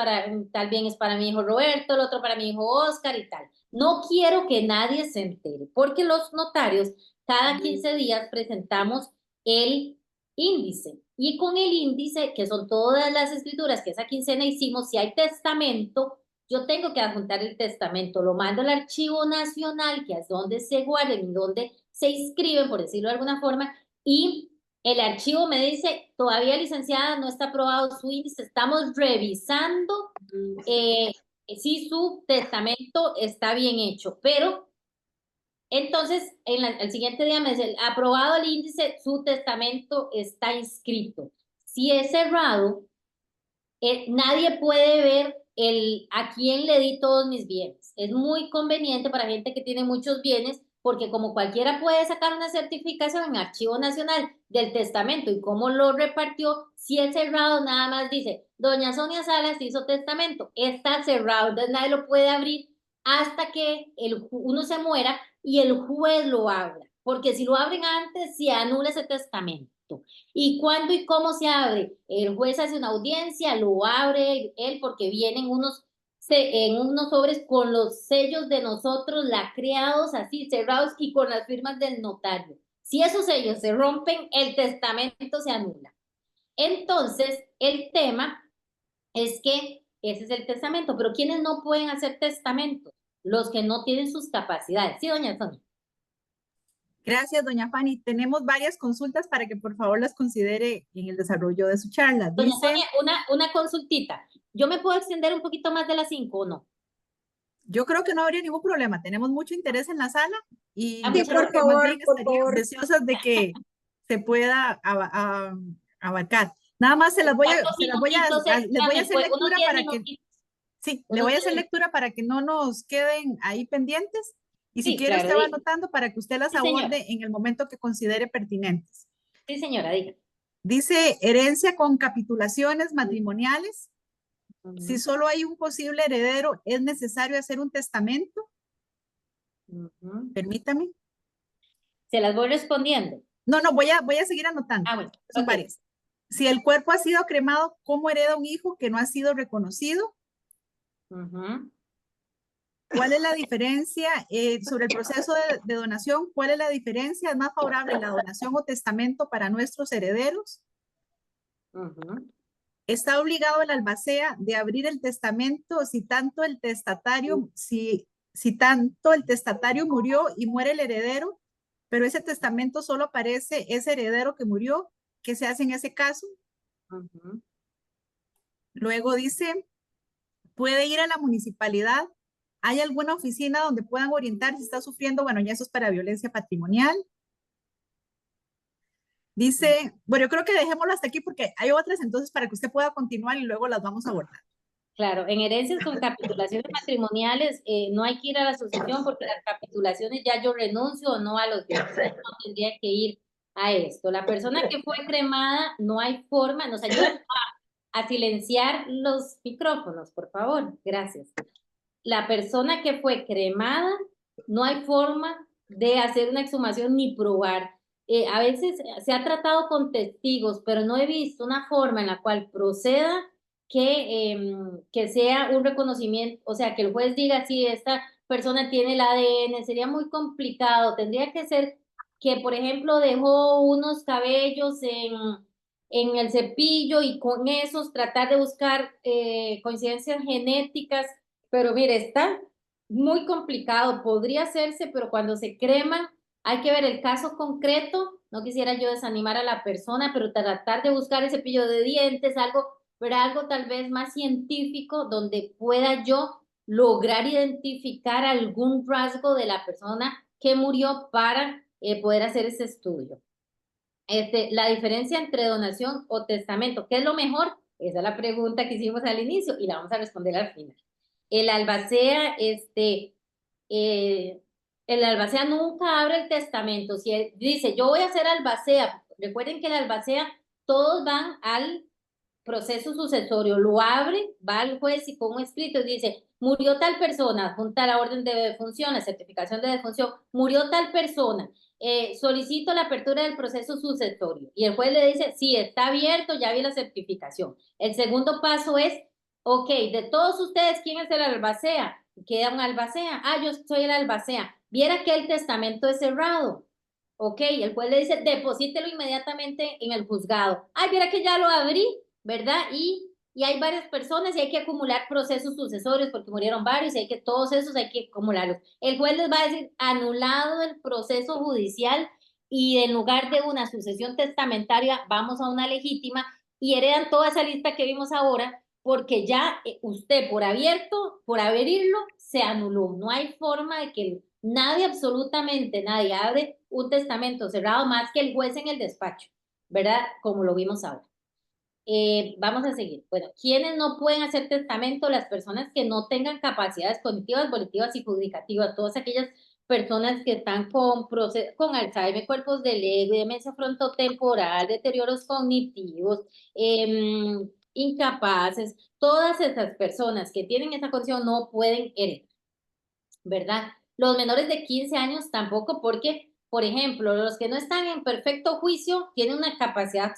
tal bien es para mi hijo Roberto, el otro para mi hijo Oscar y tal. No quiero que nadie se entere, porque los notarios cada 15 días presentamos el índice. Y con el índice, que son todas las escrituras que esa quincena hicimos, si hay testamento, yo tengo que adjuntar el testamento, lo mando al Archivo Nacional, que es donde se guarden, donde se inscriben, por decirlo de alguna forma, y el archivo me dice, todavía licenciada, no está aprobado su índice, estamos revisando si su testamento está bien hecho, pero entonces el siguiente día me dice, aprobado el índice, su testamento está inscrito. Si es cerrado, nadie puede ver a quién le di todos mis bienes. Es muy conveniente para gente que tiene muchos bienes, porque como cualquiera puede sacar una certificación en Archivo Nacional del testamento y cómo lo repartió, si es cerrado, nada más dice, doña Sonia Salas hizo testamento, está cerrado, entonces nadie lo puede abrir hasta que uno se muera y el juez lo abra, porque si lo abren antes, se anula ese testamento. ¿Y cuándo y cómo se abre? El juez hace una audiencia, lo abre él porque vienen en unos sobres con los sellos de nosotros, lacreados, así cerrados y con las firmas del notario. Si esos sellos se rompen, el testamento se anula. Entonces, el tema es que ese es el testamento, pero ¿quiénes no pueden hacer testamento? Los que no tienen sus capacidades. Sí, doña Sonia. Gracias, doña Fanny. Tenemos varias consultas para que por favor las considere en el desarrollo de su charla. Doña Dice, Sonia, una consultita. ¿Yo me puedo extender un poquito más de las 5 o no? yo creo que no habría ningún problema. Tenemos mucho interés en la sala Ah, y yo Sí, muchas creo por que gracias. más favor, bien por estarían favor. deseosas de que se pueda abarcar. Nada más se las voy a, ¿Cuántos se las voy a, minutitos les voy a extra hacer pues, unos lectura 10 para que, minutitos, sí, le unos voy a 10 hacer minutos? lectura para que no nos queden ahí pendientes. Y si Sí, quiere, claro, usted va anotando para que usted las sí, señora. aborde en el momento que considere pertinentes. Sí, señora, diga. Dice herencia con capitulaciones matrimoniales. Si Ujú, solo hay un posible heredero, ¿es necesario hacer un testamento? ujú. Permítame. Se las voy respondiendo. No, no, voy a seguir anotando. Ah, bueno, Son ok. varias. Si el cuerpo ha sido cremado, ¿cómo hereda un hijo que no ha sido reconocido? Ujú, ¿Cuál es la diferencia sobre el proceso de donación? ¿Cuál es la diferencia? ¿Es más favorable la donación o testamento para nuestros herederos? ujú, ¿Está obligado el albacea de abrir el testamento si tanto el testatario murió y muere el heredero, pero ese testamento solo aparece ese heredero que murió? ¿Qué se hace en ese caso? ujú. Luego dice, puede ir a la municipalidad. ¿Hay alguna oficina donde puedan orientar si está sufriendo? Bueno, ya eso es para violencia patrimonial. Dice, bueno, yo creo que dejémoslo hasta aquí porque hay otras, entonces para que usted pueda continuar y luego las vamos a abordar. Claro, en herencias con capitulaciones matrimoniales no hay que ir a la sucesión porque las capitulaciones ya yo renuncio o no a los bienes, no tendría que ir a esto. La persona que fue cremada, no hay forma, nos ayudan a silenciar los micrófonos, por favor, gracias. La persona que fue cremada, no hay forma de hacer una exhumación ni probar. A veces se ha tratado con testigos, pero no he visto una forma en la cual proceda que sea un reconocimiento, o sea, que el juez diga si esta persona tiene el ADN, sería muy complicado. Tendría que ser que, por ejemplo, dejó unos cabellos en el cepillo y con esos tratar de buscar coincidencias genéticas, pero mire, está muy complicado, podría hacerse, pero cuando se creman hay que ver el caso concreto. No quisiera yo desanimar a la persona, pero tratar de buscar el cepillo de dientes, algo, pero algo tal vez más científico donde pueda yo lograr identificar algún rasgo de la persona que murió para poder hacer ese estudio. La diferencia entre donación o testamento, ¿qué es lo mejor? Esa es la pregunta que hicimos al inicio y la vamos a responder al final. El albacea, eh, el albacea nunca abre el testamento. Si él dice, yo voy a hacer albacea, recuerden que el albacea, todos van al proceso sucesorio, lo abre, va al juez y con un escrito y dice, murió tal persona, junta la orden de defunción, la certificación de defunción, murió tal persona, solicito la apertura del proceso sucesorio. Y el juez le dice, sí, está abierto, ya vi la certificación. El segundo paso es, ok, de todos ustedes, ¿quién es el albacea? Queda un albacea. Ah, yo soy el albacea. Viera que el testamento es cerrado. Ok, el juez le dice, deposítelo inmediatamente en el juzgado. Ay, viera que ya lo abrí, ¿verdad? Y hay varias personas y hay que acumular procesos sucesorios porque murieron varios y hay que todos esos hay que acumularlos. El juez les va a decir, anulado el proceso judicial y en lugar de una sucesión testamentaria, vamos a una legítima y heredan toda esa lista que vimos ahora porque ya usted por abierto, por abrirlo, se anuló. No hay forma de que nadie, absolutamente nadie, abre un testamento cerrado más que el juez en el despacho, ¿verdad? Como lo vimos ahora. Vamos a seguir. Bueno, ¿quiénes no pueden hacer testamento? Las personas que no tengan capacidades cognitivas, volitivas y judicativas, todas aquellas personas que están con Alzheimer, cuerpos del ego, demencia frontotemporal, deterioros cognitivos, incapaces, todas esas personas que tienen esa condición no pueden heredar, ¿verdad? Los menores de 15 años tampoco, porque, por ejemplo, los que no están en perfecto juicio tienen una incapacidad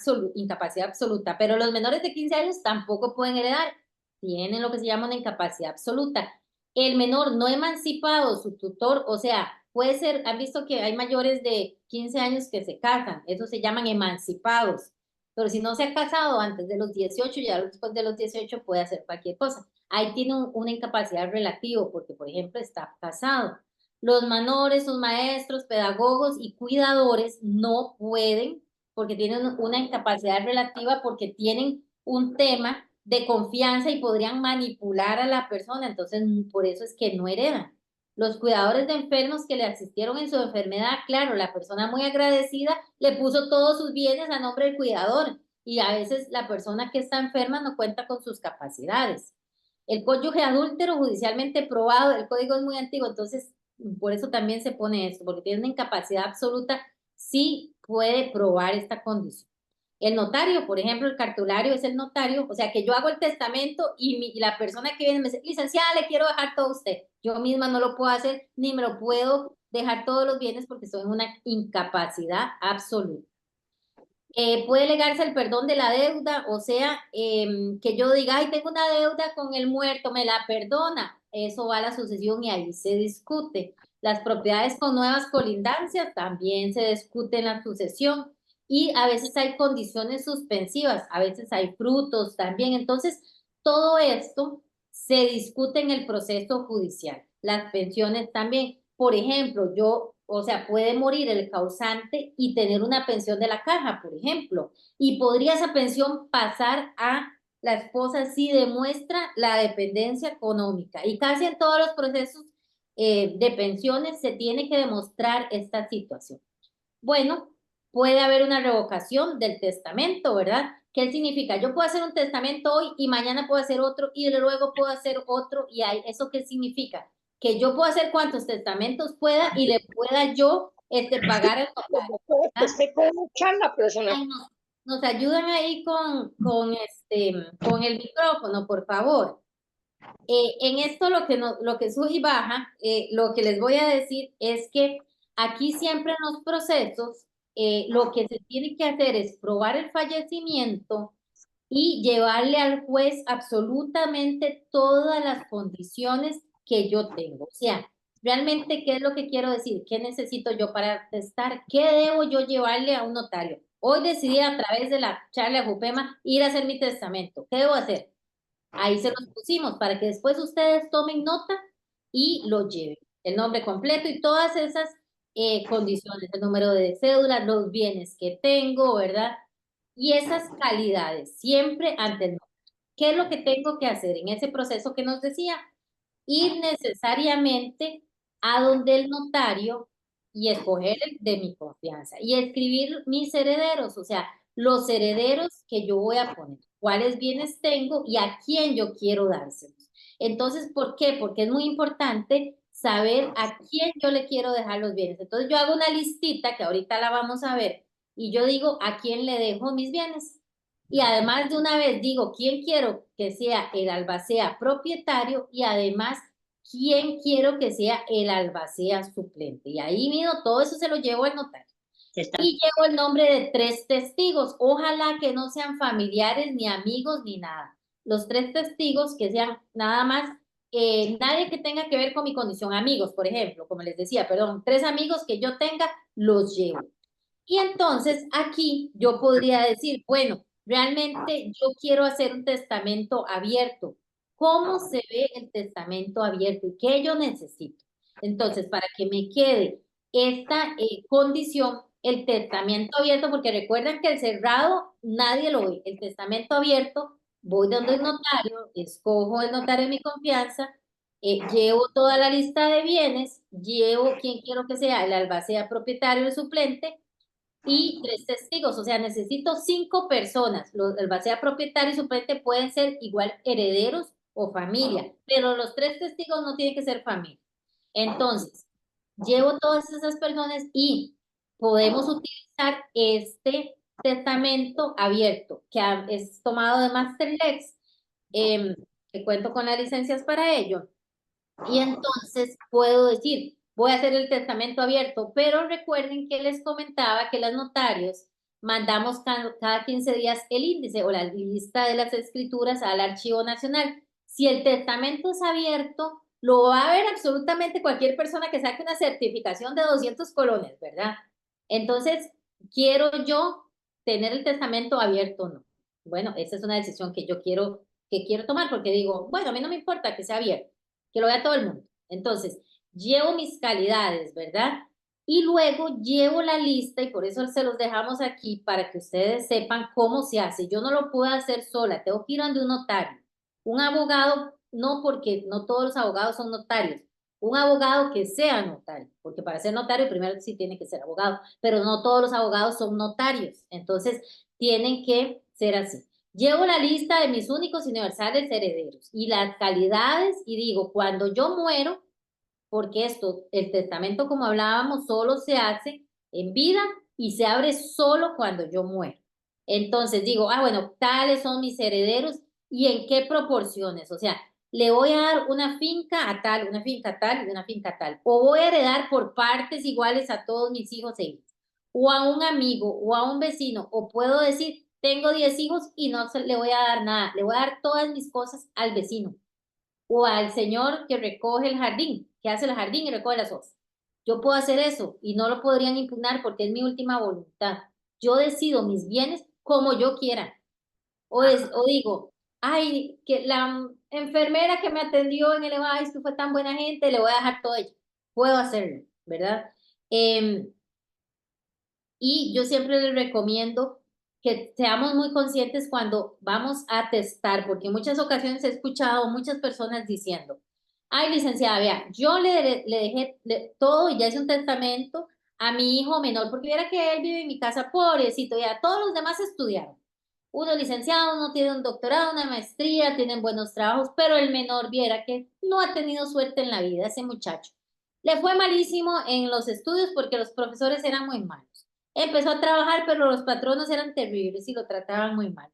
absoluta, pero los menores de 15 años tampoco pueden heredar, tienen lo que se llama una incapacidad absoluta. El menor no emancipado, su tutor, o sea, puede ser, han visto que hay mayores de 15 años que se casan, esos se llaman emancipados, pero si no se ha casado antes de los 18, ya después de los 18 puede hacer cualquier cosa. Ahí tiene una incapacidad relativa porque, por ejemplo, está casado. Los menores, sus maestros, pedagogos y cuidadores no pueden porque tienen una incapacidad relativa porque tienen un tema de confianza y podrían manipular a la persona, entonces por eso es que no heredan. Los cuidadores de enfermos que le asistieron en su enfermedad, claro, la persona muy agradecida le puso todos sus bienes a nombre del cuidador y a veces la persona que está enferma no cuenta con sus capacidades. El cónyuge adúltero judicialmente probado, el código es muy antiguo, entonces por eso también se pone esto, porque tiene una incapacidad absoluta, sí puede probar esta condición. El notario, por ejemplo, el cartulario es el notario, o sea que yo hago el testamento y la persona que viene me dice, licenciada, le quiero dejar todo a usted. Yo misma no lo puedo hacer, ni me lo puedo dejar todos los bienes porque soy en una incapacidad absoluta. Puede legarse el perdón de la deuda, o sea, que yo diga, ay, tengo una deuda con el muerto, me la perdona. Eso va a la sucesión y ahí se discute. Las propiedades con nuevas colindancias también se discute en la sucesión y a veces hay condiciones suspensivas, a veces hay frutos también. Entonces, todo esto se discute en el proceso judicial. Las pensiones también. Por ejemplo, o sea, puede morir el causante y tener una pensión de la caja, por ejemplo, y podría esa pensión pasar a la esposa si demuestra la dependencia económica. Y casi en todos los procesos de pensiones se tiene que demostrar esta situación. Bueno, puede haber una revocación del testamento, ¿verdad? ¿Qué significa? Yo puedo hacer un testamento hoy y mañana puedo hacer otro y luego puedo hacer otro. ¿Y eso qué significa? Que yo puedo hacer cuantos testamentos pueda y le pueda yo pagar el notario. Estoy con una charla, pero se me... Ay, nos ayudan ahí con el micrófono, por favor. En esto lo que sube y baja, lo que les voy a decir es que aquí siempre en los procesos, lo que se tiene que hacer es probar el fallecimiento y llevarle al juez absolutamente todas las condiciones que yo tengo. O sea, realmente, ¿qué es lo que quiero decir? ¿Qué necesito yo para atestar? ¿Qué debo yo llevarle a un notario? Hoy decidí a través de la charla de Jupema ir a hacer mi testamento. ¿Qué debo hacer? Ahí se los pusimos para que después ustedes tomen nota y lo lleven. El nombre completo y todas esas condiciones, el número de cédula, los bienes que tengo, ¿verdad? Y esas calidades, siempre ante el notario. ¿Qué es lo que tengo que hacer en ese proceso que nos decía? Ir necesariamente a donde el notario y escoger el de mi confianza y escribir mis herederos, o sea, los herederos que yo voy a poner, cuáles bienes tengo y a quién yo quiero dárselos. Entonces, ¿por qué? Porque es muy importante saber a quién yo le quiero dejar los bienes. Entonces, yo hago una listita que ahorita la vamos a ver y yo digo a quién le dejo mis bienes. Y además de una vez digo quién quiero que sea el albacea propietario y además quién quiero que sea el albacea suplente. Y ahí mismo todo eso se lo llevo al notario. Y llevo el nombre de 3 testigos. Ojalá que no sean familiares, ni amigos, ni nada. Los 3 testigos que sean nada más, nadie que tenga que ver con mi condición. Amigos, por ejemplo, como les decía, perdón, 3 amigos que yo tenga, los llevo. Y entonces aquí yo podría decir, bueno, realmente yo quiero hacer un testamento abierto. ¿Cómo se ve el testamento abierto y qué yo necesito? Entonces, para que me quede esta condición, el testamento abierto, porque recuerden que el cerrado nadie lo ve. El testamento abierto, voy donde el notario, escojo el notario de mi confianza, llevo toda la lista de bienes, llevo quien quiero que sea el albacea propietario, el suplente, y 3 testigos, o sea, necesito 5 personas. El albacea propietario y suplente pueden ser igual herederos o familia, pero los 3 testigos no tienen que ser familia. Entonces, llevo todas esas personas y podemos utilizar este testamento abierto, que es tomado de Masterlex, que cuento con las licencias para ello. Y entonces puedo decir, voy a hacer el testamento abierto, pero recuerden que les comentaba que los notarios mandamos cada 15 días el índice o la lista de las escrituras al Archivo Nacional. Si el testamento es abierto, lo va a ver absolutamente cualquier persona que saque una certificación de 200 colones, ¿verdad? Entonces, ¿quiero yo tener el testamento abierto o no? Bueno, esa es una decisión que yo quiero tomar porque digo, bueno, a mí no me importa que sea abierto, que lo vea todo el mundo. Entonces, llevo mis calidades, ¿verdad? Y luego llevo la lista y por eso se los dejamos aquí para que ustedes sepan cómo se hace. Yo no lo puedo hacer sola, tengo que ir donde un notario. Un abogado, no, porque no todos los abogados son notarios. Un abogado que sea notario, porque para ser notario primero sí tiene que ser abogado, pero no todos los abogados son notarios. Entonces, tienen que ser así. Llevo la lista de mis únicos y universales herederos y las calidades y digo, cuando yo muero, porque el testamento, como hablábamos, solo se hace en vida y se abre solo cuando yo muero. Entonces digo, bueno, tales son mis herederos y en qué proporciones. O sea, le voy a dar una finca a tal, una finca tal y una finca tal. O voy a heredar por partes iguales a todos mis hijos e hijas. O a un amigo o a un vecino. O puedo decir, tengo 10 hijos y no le voy a dar nada. Le voy a dar todas mis cosas al vecino o al señor que recoge el jardín, que hace el jardín y recoge las hojas. Yo puedo hacer eso y no lo podrían impugnar porque es mi última voluntad. Yo decido mis bienes como yo quiera. O digo, ay, que la enfermera que me atendió en el EVAIS, que fue tan buena gente, le voy a dejar todo ella. Puedo hacerlo, ¿verdad? Y yo siempre les recomiendo que seamos muy conscientes cuando vamos a testar, porque en muchas ocasiones he escuchado muchas personas diciendo, ay, licenciada, vea, yo le dejé todo y ya hice un testamento a mi hijo menor, porque viera que él vive en mi casa pobrecito, ya todos los demás estudiaron. uno es licenciado, uno tiene un doctorado, una maestría, tienen buenos trabajos, pero el menor viera que no ha tenido suerte en la vida, ese muchacho. Le fue malísimo en los estudios porque los profesores eran muy malos. Empezó a trabajar, pero los patronos eran terribles y lo trataban muy mal.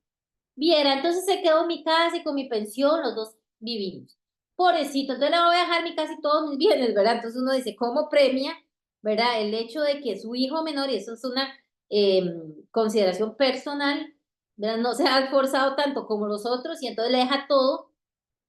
Viera, entonces se quedó en mi casa y con mi pensión los dos vivimos. Pobrecito, entonces le voy a dejar mi casa y todos mis bienes, ¿verdad? Entonces uno dice, ¿cómo premia, verdad? El hecho de que su hijo menor, y eso es una consideración personal, ¿verdad? No se ha esforzado tanto como los otros y entonces le deja todo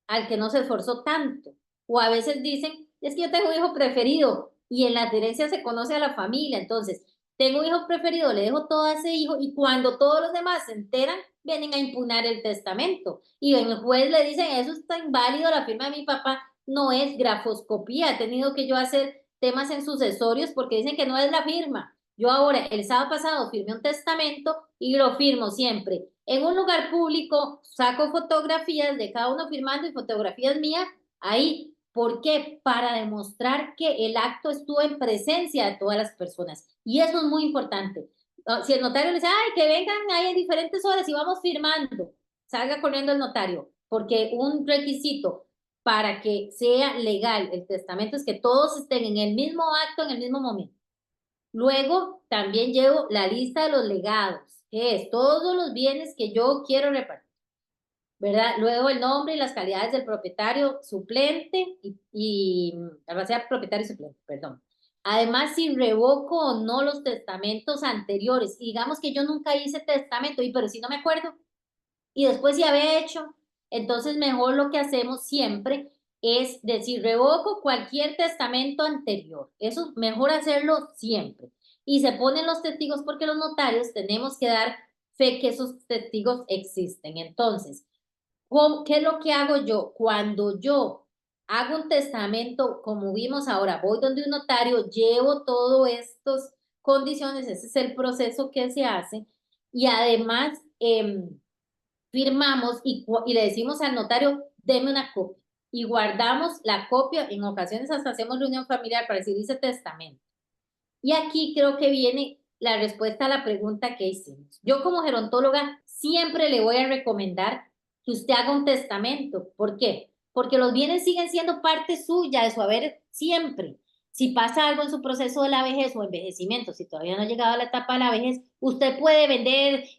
al que no se esforzó tanto. O a veces dicen, es que yo tengo un hijo preferido y en la herencia se conoce a la familia, entonces tengo un hijo preferido, le dejo todo a ese hijo y cuando todos los demás se enteran, vienen a impugnar el testamento. Y el juez le dicen, eso está inválido, la firma de mi papá no es grafoscopía, he tenido que yo hacer temas en sucesorios porque dicen que no es la firma. Yo ahora, el sábado pasado, firmé un testamento y lo firmo siempre. En un lugar público, saco fotografías de cada uno firmando y fotografías mías ahí. ¿Por qué? Para demostrar que el acto estuvo en presencia de todas las personas. Y eso es muy importante. Si el notario le dice, ay, que vengan ahí en diferentes horas y vamos firmando, salga corriendo el notario, porque un requisito para que sea legal el testamento es que todos estén en el mismo acto, en el mismo momento. Luego también llevo la lista de los legados, que es todos los bienes que yo quiero repartir, ¿verdad? Luego el nombre y las calidades del propietario suplente va a ser propietario suplente, perdón. Además, si revoco o no los testamentos anteriores, digamos que yo nunca hice testamento, pero si no me acuerdo, y después si había hecho, entonces mejor lo que hacemos siempre es decir, revoco cualquier testamento anterior. Eso mejor hacerlo siempre. Y se ponen los testigos porque los notarios tenemos que dar fe que esos testigos existen. Entonces, ¿qué es lo que hago yo? Cuando yo hago un testamento, como vimos ahora, voy donde un notario, llevo todas estas condiciones, ese es el proceso que se hace, y además firmamos y le decimos al notario, deme una copia. Y guardamos la copia, en ocasiones hasta hacemos reunión familiar para decir, dice testamento. Y aquí creo que viene la respuesta a la pregunta que hicimos. Yo como gerontóloga siempre le voy a recomendar que usted haga un testamento. ¿Por qué? Porque los bienes siguen siendo parte suya de su haber siempre. Si pasa algo en su proceso de la vejez o envejecimiento, si todavía no ha llegado a la etapa de la vejez, usted puede vender,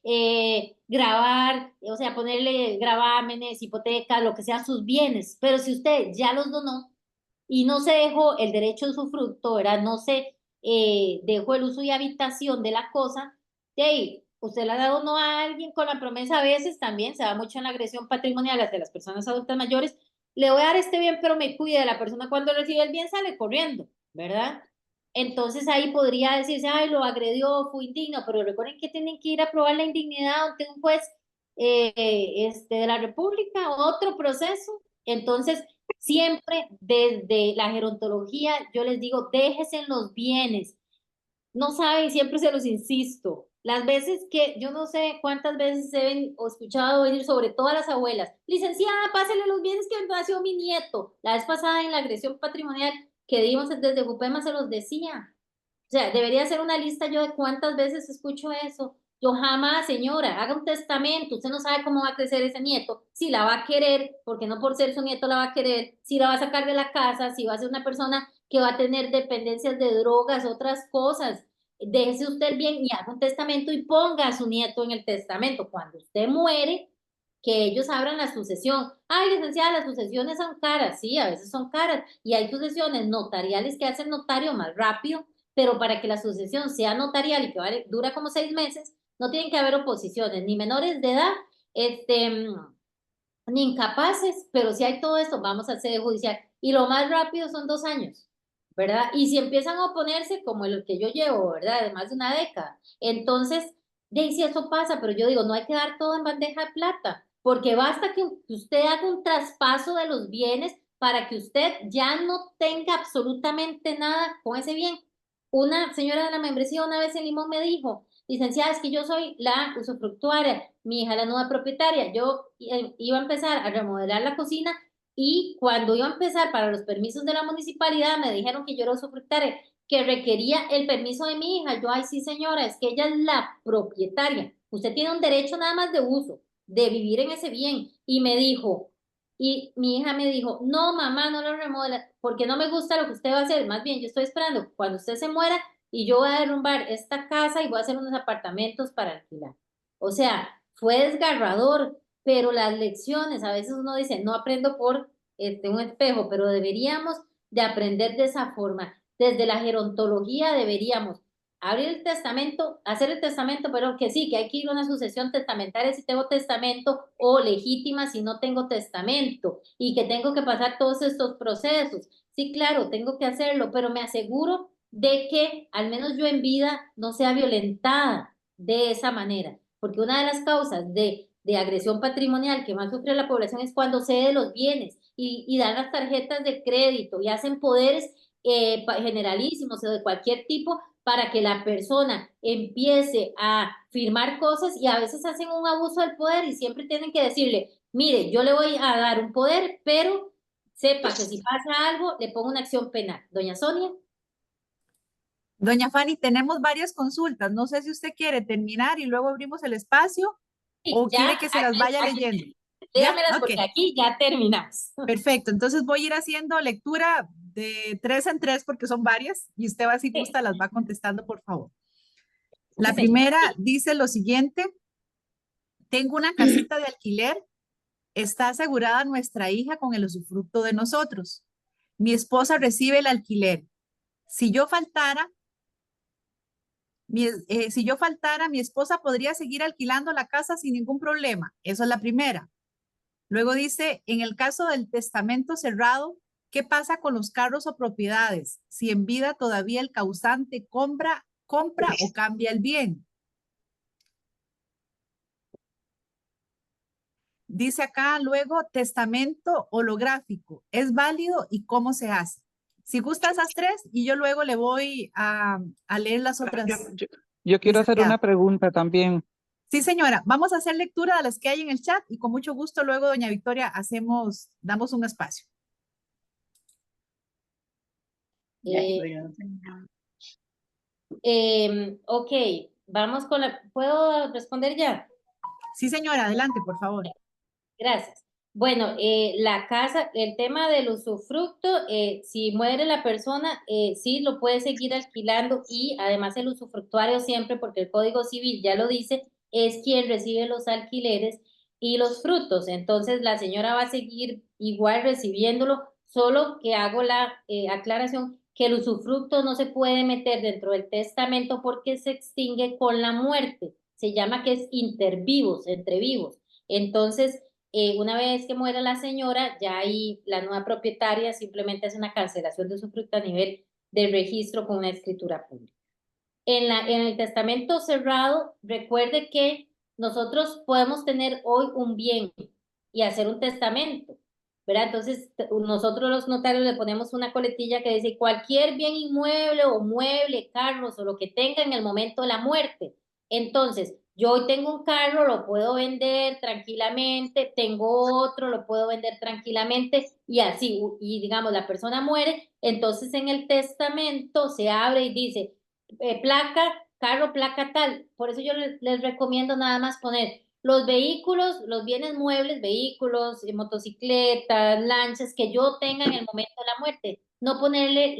grabar, o sea, ponerle gravámenes, hipotecas, lo que sea, sus bienes. Pero si usted ya los donó y no se dejó el derecho de usufructo, ¿verdad? No se dejó el uso y habitación de la cosa, de ahí, usted la donó a alguien con la promesa, a veces también se da mucho en la agresión patrimonial de las personas adultas mayores, le voy a dar este bien, pero me cuide, la persona cuando recibe el bien sale corriendo, ¿verdad? Entonces ahí podría decirse, ay, lo agredió, fue indigno, pero recuerden que tienen que ir a probar la indignidad ante un juez de la República, otro proceso. Entonces, siempre desde la gerontología, yo les digo, déjese en los bienes. No saben, siempre se los insisto. Las veces que, yo no sé cuántas veces se ven o escuchado venir, sobre todo a las abuelas, licenciada, pásele los bienes que nació mi nieto. La vez pasada en la agresión patrimonial que dimos desde Jupema se los decía. O sea, debería hacer una lista yo de cuántas veces escucho eso. Yo jamás, señora, haga un testamento. Usted no sabe cómo va a crecer ese nieto, si la va a querer, porque no por ser su nieto la va a querer, si la va a sacar de la casa, si va a ser una persona que va a tener dependencias de drogas, otras cosas. Déjese usted bien y haga un testamento y ponga a su nieto en el testamento. Cuando usted muere, que ellos abran la sucesión. Ay, licenciada, las sucesiones son caras. Sí, a veces son caras. Y hay sucesiones notariales que hace el notario más rápido, pero para que la sucesión sea notarial y que dura como 6 meses, no tienen que haber oposiciones, ni menores de edad, ni incapaces, pero si hay todo esto, vamos a hacer judicial. Y lo más rápido son 2 años, ¿verdad? Y si empiezan a oponerse, como el que yo llevo, ¿verdad? De más de una década, entonces, de ahí sí eso pasa, pero yo digo, no hay que dar todo en bandeja de plata, porque basta que usted haga un traspaso de los bienes para que usted ya no tenga absolutamente nada con ese bien. Una señora de la membresía una vez en Limón me dijo, licenciada, es que yo soy la usufructuaria, mi hija la nueva propietaria, yo iba a empezar a remodelar la cocina y cuando iba a empezar para los permisos de la municipalidad me dijeron que yo era usufructuaria, que requería el permiso de mi hija. Yo, ay, sí, señora, es que ella es la propietaria. Usted tiene un derecho nada más de uso, de vivir en ese bien. Y me dijo, y mi hija me dijo, no, mamá, no lo remodela, porque no me gusta lo que usted va a hacer. Más bien, yo estoy esperando cuando usted se muera y yo voy a derrumbar esta casa y voy a hacer unos apartamentos para alquilar. O sea, fue desgarrador, pero las lecciones, a veces uno dice, no aprendo por un espejo, pero deberíamos de aprender de esa forma. Desde la gerontología deberíamos abrir el testamento, hacer el testamento, pero que sí, que hay que ir a una sucesión testamentaria si tengo testamento o legítima si no tengo testamento y que tengo que pasar todos estos procesos. Sí, claro, tengo que hacerlo, pero me aseguro de que al menos yo en vida no sea violentada de esa manera, porque una de las causas de agresión patrimonial que más sufre la población es cuando cede los bienes y dan las tarjetas de crédito y hacen poderes generalísimos o de cualquier tipo para que la persona empiece a firmar cosas y a veces hacen un abuso del poder y siempre tienen que decirle, mire, yo le voy a dar un poder, pero sepa que si pasa algo, le pongo una acción penal. Doña Sonia. Doña Fanny, tenemos varias consultas. No sé si usted quiere terminar y luego abrimos el espacio Sí, o ya, quiere que se las vaya aquí, leyendo. ¿Ya? léamelas Ok, porque aquí ya terminamos. perfecto. Entonces voy a ir haciendo lectura de 3 en 3 porque son varias y usted va, si Sí, gusta, las va contestando, por favor. sí, La señor. primera dice lo siguiente: tengo una casita de alquiler, está asegurada nuestra hija con el usufructo de nosotros. Mi esposa recibe el alquiler. Si yo faltara, si yo faltara, mi esposa podría seguir alquilando la casa sin ningún problema. Eso es la primera. Luego dice, en el caso del testamento cerrado, ¿qué pasa con los carros o propiedades? Si en vida todavía el causante compra o cambia el bien. Dice acá luego, testamento holográfico, ¿es válido y cómo se hace? Si gusta esas 3 y yo luego le voy a leer las otras, Yo, yo- yo quiero hacer licenciada. una pregunta también. Sí, señora, vamos a hacer lectura de las que hay en el chat y con mucho gusto luego, doña Victoria, damos un espacio. Ok, vamos con la... ¿Puedo responder ya? Sí, señora, adelante, por favor. Gracias. Bueno, la casa, el tema del usufructo, si muere la persona, sí lo puede seguir alquilando y además el usufructuario siempre, porque el Código Civil ya lo dice, es quien recibe los alquileres y los frutos. Entonces la señora va a seguir igual recibiéndolo, solo que hago la aclaración que el usufructo no se puede meter dentro del testamento porque se extingue con la muerte. Se llama que es intervivos, entre vivos. Entonces, una vez que muera la señora, ya ahí la nueva propietaria simplemente hace una cancelación de usufructo a nivel de registro con una escritura pública. En el testamento cerrado, recuerde que nosotros podemos tener hoy un bien y hacer un testamento, ¿verdad? Entonces, nosotros los notarios le ponemos una coletilla que dice cualquier bien inmueble o mueble, carros o lo que tenga en el momento de la muerte. Entonces, yo hoy tengo un carro, lo puedo vender tranquilamente, tengo otro, lo puedo vender tranquilamente y así, y digamos, la persona muere, entonces en el testamento se abre y dice, placa, carro, placa tal. Por eso yo les recomiendo nada más poner los vehículos, los bienes muebles, vehículos, motocicletas, lanchas que yo tenga en el momento de la muerte. No ponerle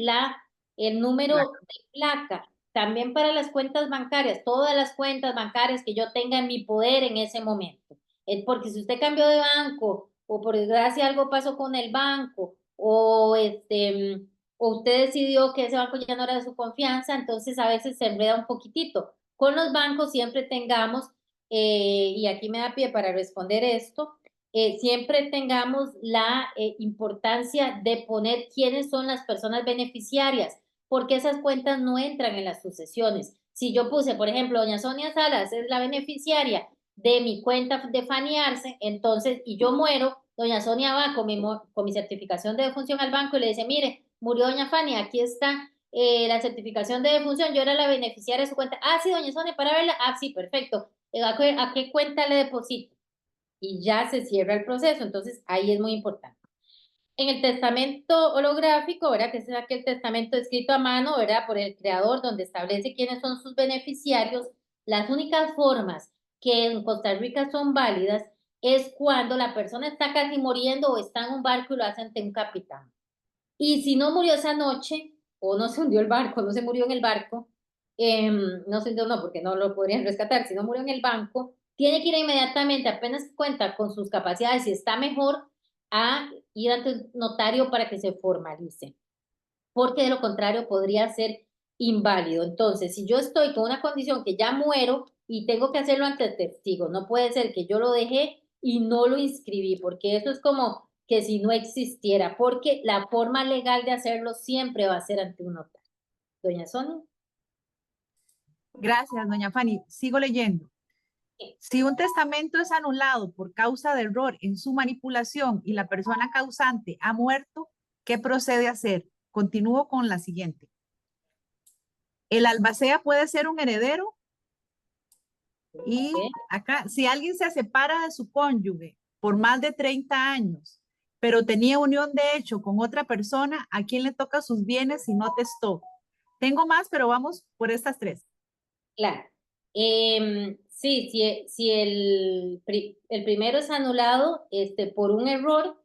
el número de placa. También para las cuentas bancarias, todas las cuentas bancarias que yo tenga en mi poder en ese momento. Porque si usted cambió de banco o por desgracia algo pasó con el banco o usted decidió que ese banco ya no era de su confianza, entonces a veces se enreda un poquitito. Con los bancos siempre tengamos, y aquí me da pie para responder esto, siempre tengamos la importancia de poner quiénes son las personas beneficiarias, porque esas cuentas no entran en las sucesiones. Si yo puse, por ejemplo, doña Sonia Salas es la beneficiaria de mi cuenta de Fanny Arce, entonces, y yo muero, doña Sonia va con mi certificación de defunción al banco y le dice, mire, murió doña Fanny, aquí está la certificación de defunción, yo era la beneficiaria de su cuenta. Ah, sí, doña Sonia, para verla. Ah, sí, perfecto. ¿A qué cuenta le deposito? Y ya se cierra el proceso, entonces ahí es muy importante. En el testamento holográfico, ¿verdad? Que es aquel testamento escrito a mano, ¿verdad? Por el creador, donde establece quiénes son sus beneficiarios. Las únicas formas que en Costa Rica son válidas es cuando la persona está casi muriendo o está en un barco y lo hace ante un capitán. Y si no murió esa noche, o no se hundió el barco, no se murió en el barco, no se hundió, no, porque no lo podrían rescatar, si no murió en el banco, tiene que ir inmediatamente, apenas cuenta con sus capacidades y está mejor, a ir ante un notario para que se formalice, porque de lo contrario podría ser inválido. Entonces, si yo estoy con una condición que ya muero y tengo que hacerlo ante testigos, no puede ser que yo lo dejé y no lo inscribí, porque eso es como que si no existiera, porque la forma legal de hacerlo siempre va a ser ante un notario. Doña Sonia. Gracias, doña Fanny. Sigo leyendo. Si un testamento es anulado por causa de error en su manipulación y la persona causante ha muerto, ¿qué procede a hacer? Continúo con la siguiente. El albacea puede ser un heredero y acá, si alguien se separa de su cónyuge por más de 30 años, pero tenía unión de hecho con otra persona, ¿a quién le toca sus bienes si no testó? Tengo más, pero vamos por estas tres. Claro. Sí, si el primero es anulado por un error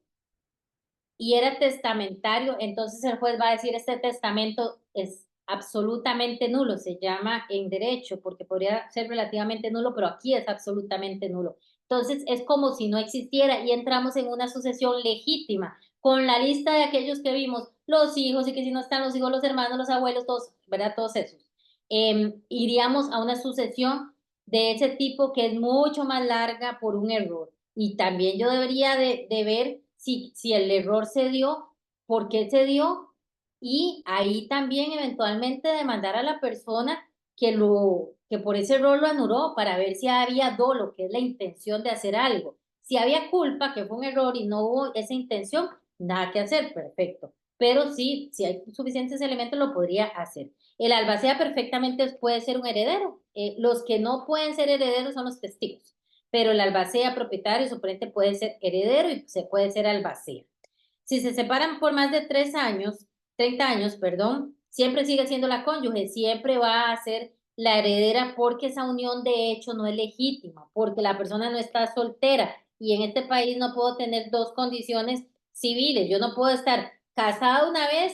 y era testamentario, entonces el juez va a decir este testamento es absolutamente nulo, se llama en derecho, porque podría ser relativamente nulo, pero aquí es absolutamente nulo. Entonces es como si no existiera y entramos en una sucesión legítima, con la lista de aquellos que vimos, los hijos y que si no están los hijos, los hermanos, los abuelos, todos, ¿verdad? Todos esos. Iríamos a una sucesión de ese tipo que es mucho más larga por un error. Y también yo debería de ver si el error se dio, por qué se dio, y ahí también eventualmente demandar a la persona que por ese error lo anuló para ver si había dolo, que es la intención de hacer algo. Si había culpa, que fue un error y no hubo esa intención, nada que hacer, perfecto. Pero sí, si hay suficientes elementos, lo podría hacer. El albacea perfectamente puede ser un heredero. Los que no pueden ser herederos son los testigos, pero el albacea propietario suponente puede ser heredero y se puede ser albacea. Si se separan por más de 3 años, 30 años, perdón, siempre sigue siendo la cónyuge, siempre va a ser la heredera porque esa unión de hecho no es legítima, porque la persona no está soltera y en este país no puedo tener dos condiciones civiles. Yo no puedo estar casada una vez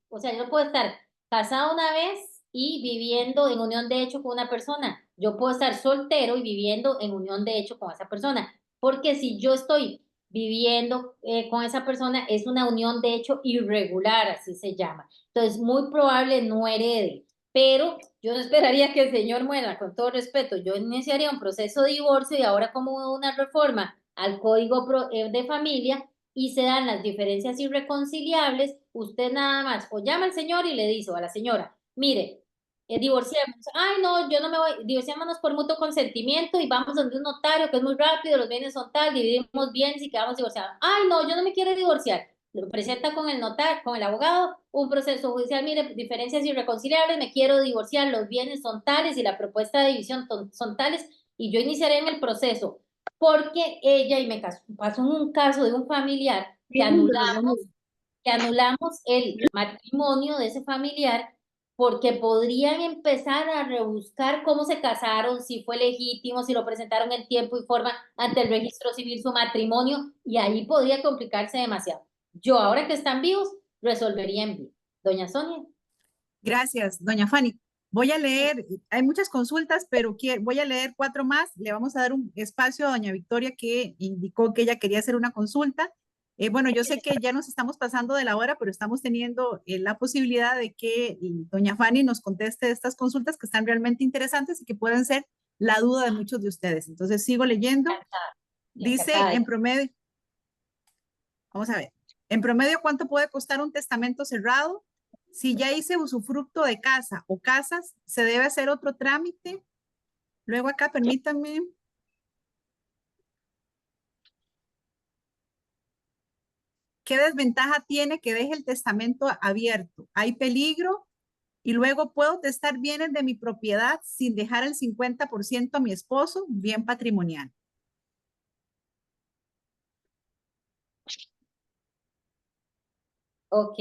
o sea, yo no puedo estar casada una vez y viviendo en unión de hecho con una persona. Yo puedo estar soltero y viviendo en unión de hecho con esa persona, porque si yo estoy viviendo con esa persona es una unión de hecho irregular, así se llama. Entonces, muy probable no herede, pero yo no esperaría que el señor muera, con todo respeto, yo iniciaría un proceso de divorcio y ahora como una reforma al código de familia y se dan las diferencias irreconciliables, usted nada más o llama al señor y le dice o a la señora, mire, divorciémonos. Ay, no, yo no me voy, divorciémonos por mutuo consentimiento y vamos donde un notario que es muy rápido, los bienes son tal, dividimos bienes y quedamos divorciados. Ay, no, yo no me quiero divorciar. Lo presenta con el notario, con el abogado, un proceso judicial, mire, diferencias irreconciliables, me quiero divorciar, los bienes son tales y la propuesta de división son tales y yo iniciaré en el proceso porque ella, y me pasó un caso de un familiar que anulamos el matrimonio de ese familiar porque podrían empezar a rebuscar cómo se casaron, si fue legítimo, si lo presentaron en tiempo y forma ante el registro civil su matrimonio, y ahí podría complicarse demasiado. Yo, ahora que están vivos, resolvería en vivo. Doña Sonia. Gracias, doña Fanny. Voy a leer, hay muchas consultas, pero voy a leer 4 más. Le vamos a dar un espacio a doña Victoria que indicó que ella quería hacer una consulta. Bueno, yo sé que ya nos estamos pasando de la hora, pero estamos teniendo la posibilidad de que doña Fanny nos conteste estas consultas que están realmente interesantes y que pueden ser la duda de muchos de ustedes. Entonces, sigo leyendo. Dice en promedio, vamos a ver, en promedio, ¿cuánto puede costar un testamento cerrado? Si ya hice usufructo de casa o casas, ¿se debe hacer otro trámite? Luego acá, permítanme. ¿Qué desventaja tiene que deje el testamento abierto? ¿Hay peligro? Y luego, ¿puedo testar bienes de mi propiedad sin dejar el 50% a mi esposo? Bien patrimonial. Ok.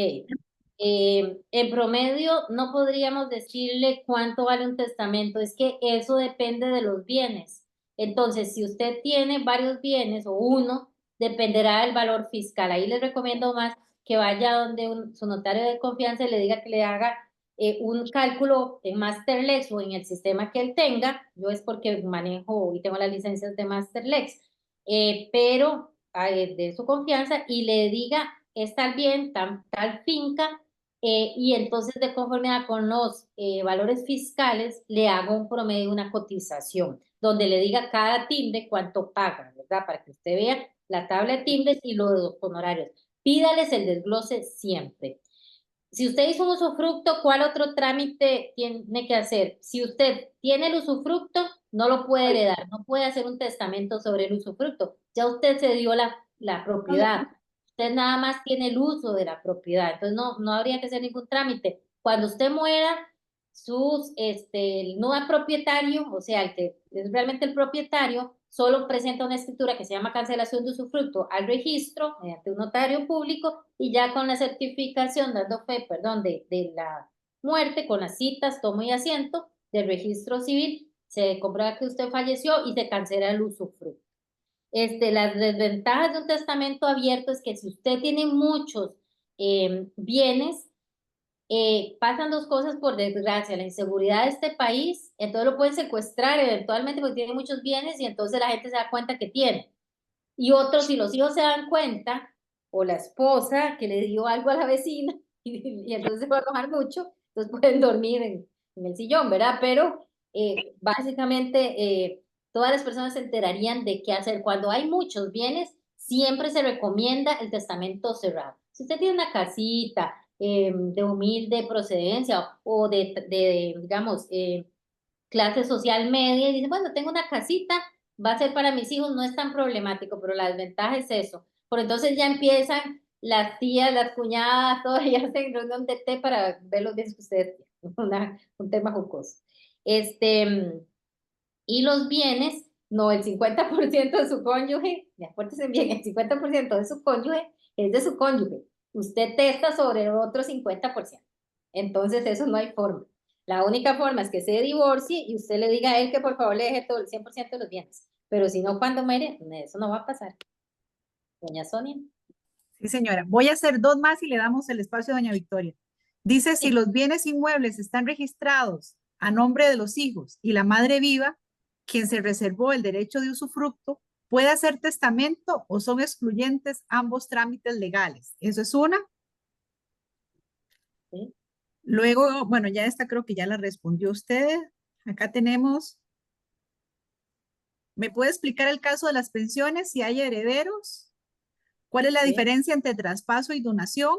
En promedio no podríamos decirle cuánto vale un testamento, es que eso depende de los bienes. Entonces, si usted tiene varios bienes o uno, dependerá del valor fiscal. Ahí les recomiendo más que vaya donde su notario de confianza y le diga que le haga un cálculo en Masterlex o en el sistema que él tenga. Yo es porque manejo y tengo las licencias de Masterlex, pero de su confianza y le diga es tal bien, tal finca, y entonces de conformidad con los valores fiscales le hago un promedio, una cotización, donde le diga cada timbre cuánto paga, ¿verdad? Para que usted vea la tabla de timbres y lo de los honorarios. Pídales el desglose siempre. Si usted hizo un usufructo, ¿cuál otro trámite tiene que hacer? Si usted tiene el usufructo, no lo puede heredar, no puede hacer un testamento sobre el usufructo. Ya usted se dio la propiedad. Usted nada más tiene el uso de la propiedad. Entonces no habría que hacer ningún trámite. Cuando usted muera, el nuevo propietario, o sea, el que es realmente el propietario, solo presenta una escritura que se llama cancelación de usufructo al registro mediante un notario público y ya con la certificación, dando fe, perdón, de la muerte, con las citas, tomo y asiento del registro civil, se comprueba que usted falleció y se cancela el usufructo. Las desventajas de un testamento abierto es que si usted tiene muchos bienes, pasan dos cosas por desgracia, la inseguridad de este país, entonces lo pueden secuestrar eventualmente porque tiene muchos bienes y entonces la gente se da cuenta que tiene. Y otros, si los hijos se dan cuenta, o la esposa que le dio algo a la vecina y entonces se va a enojar mucho, entonces pueden dormir en el sillón, ¿verdad? Pero básicamente todas las personas se enterarían de qué hacer. Cuando hay muchos bienes, siempre se recomienda el testamento cerrado. Si usted tiene una casita, de humilde procedencia o digamos, clase social media y dice, bueno, tengo una casita, va a ser para mis hijos, no es tan problemático, pero la desventaja es eso. Por entonces ya empiezan las tías, las cuñadas, todas ellas en reunión de té para ver los bienes que ustedes tienen, un tema jocoso. Y los bienes, no, el 50% de su cónyuge, me acuérdense bien, el 50% de su cónyuge es de su cónyuge. Usted testa sobre el otro 50%. Entonces, eso no hay forma. La única forma es que se divorcie y usted le diga a él que por favor le deje todo el 100% de los bienes. Pero si no, cuando muere, eso no va a pasar. Doña Sonia. Sí, señora. Voy a hacer dos más y le damos el espacio a doña Victoria. Dice, si Sí. los bienes inmuebles están registrados a nombre de los hijos y la madre viva, quien se reservó el derecho de usufructo, puede hacer testamento o son excluyentes ambos trámites legales. Eso es una. Sí. Luego, bueno, ya esta creo que ya la respondió usted. Acá tenemos, ¿me puede explicar el caso de las pensiones si hay herederos? ¿Cuál es la Sí. diferencia entre traspaso y donación?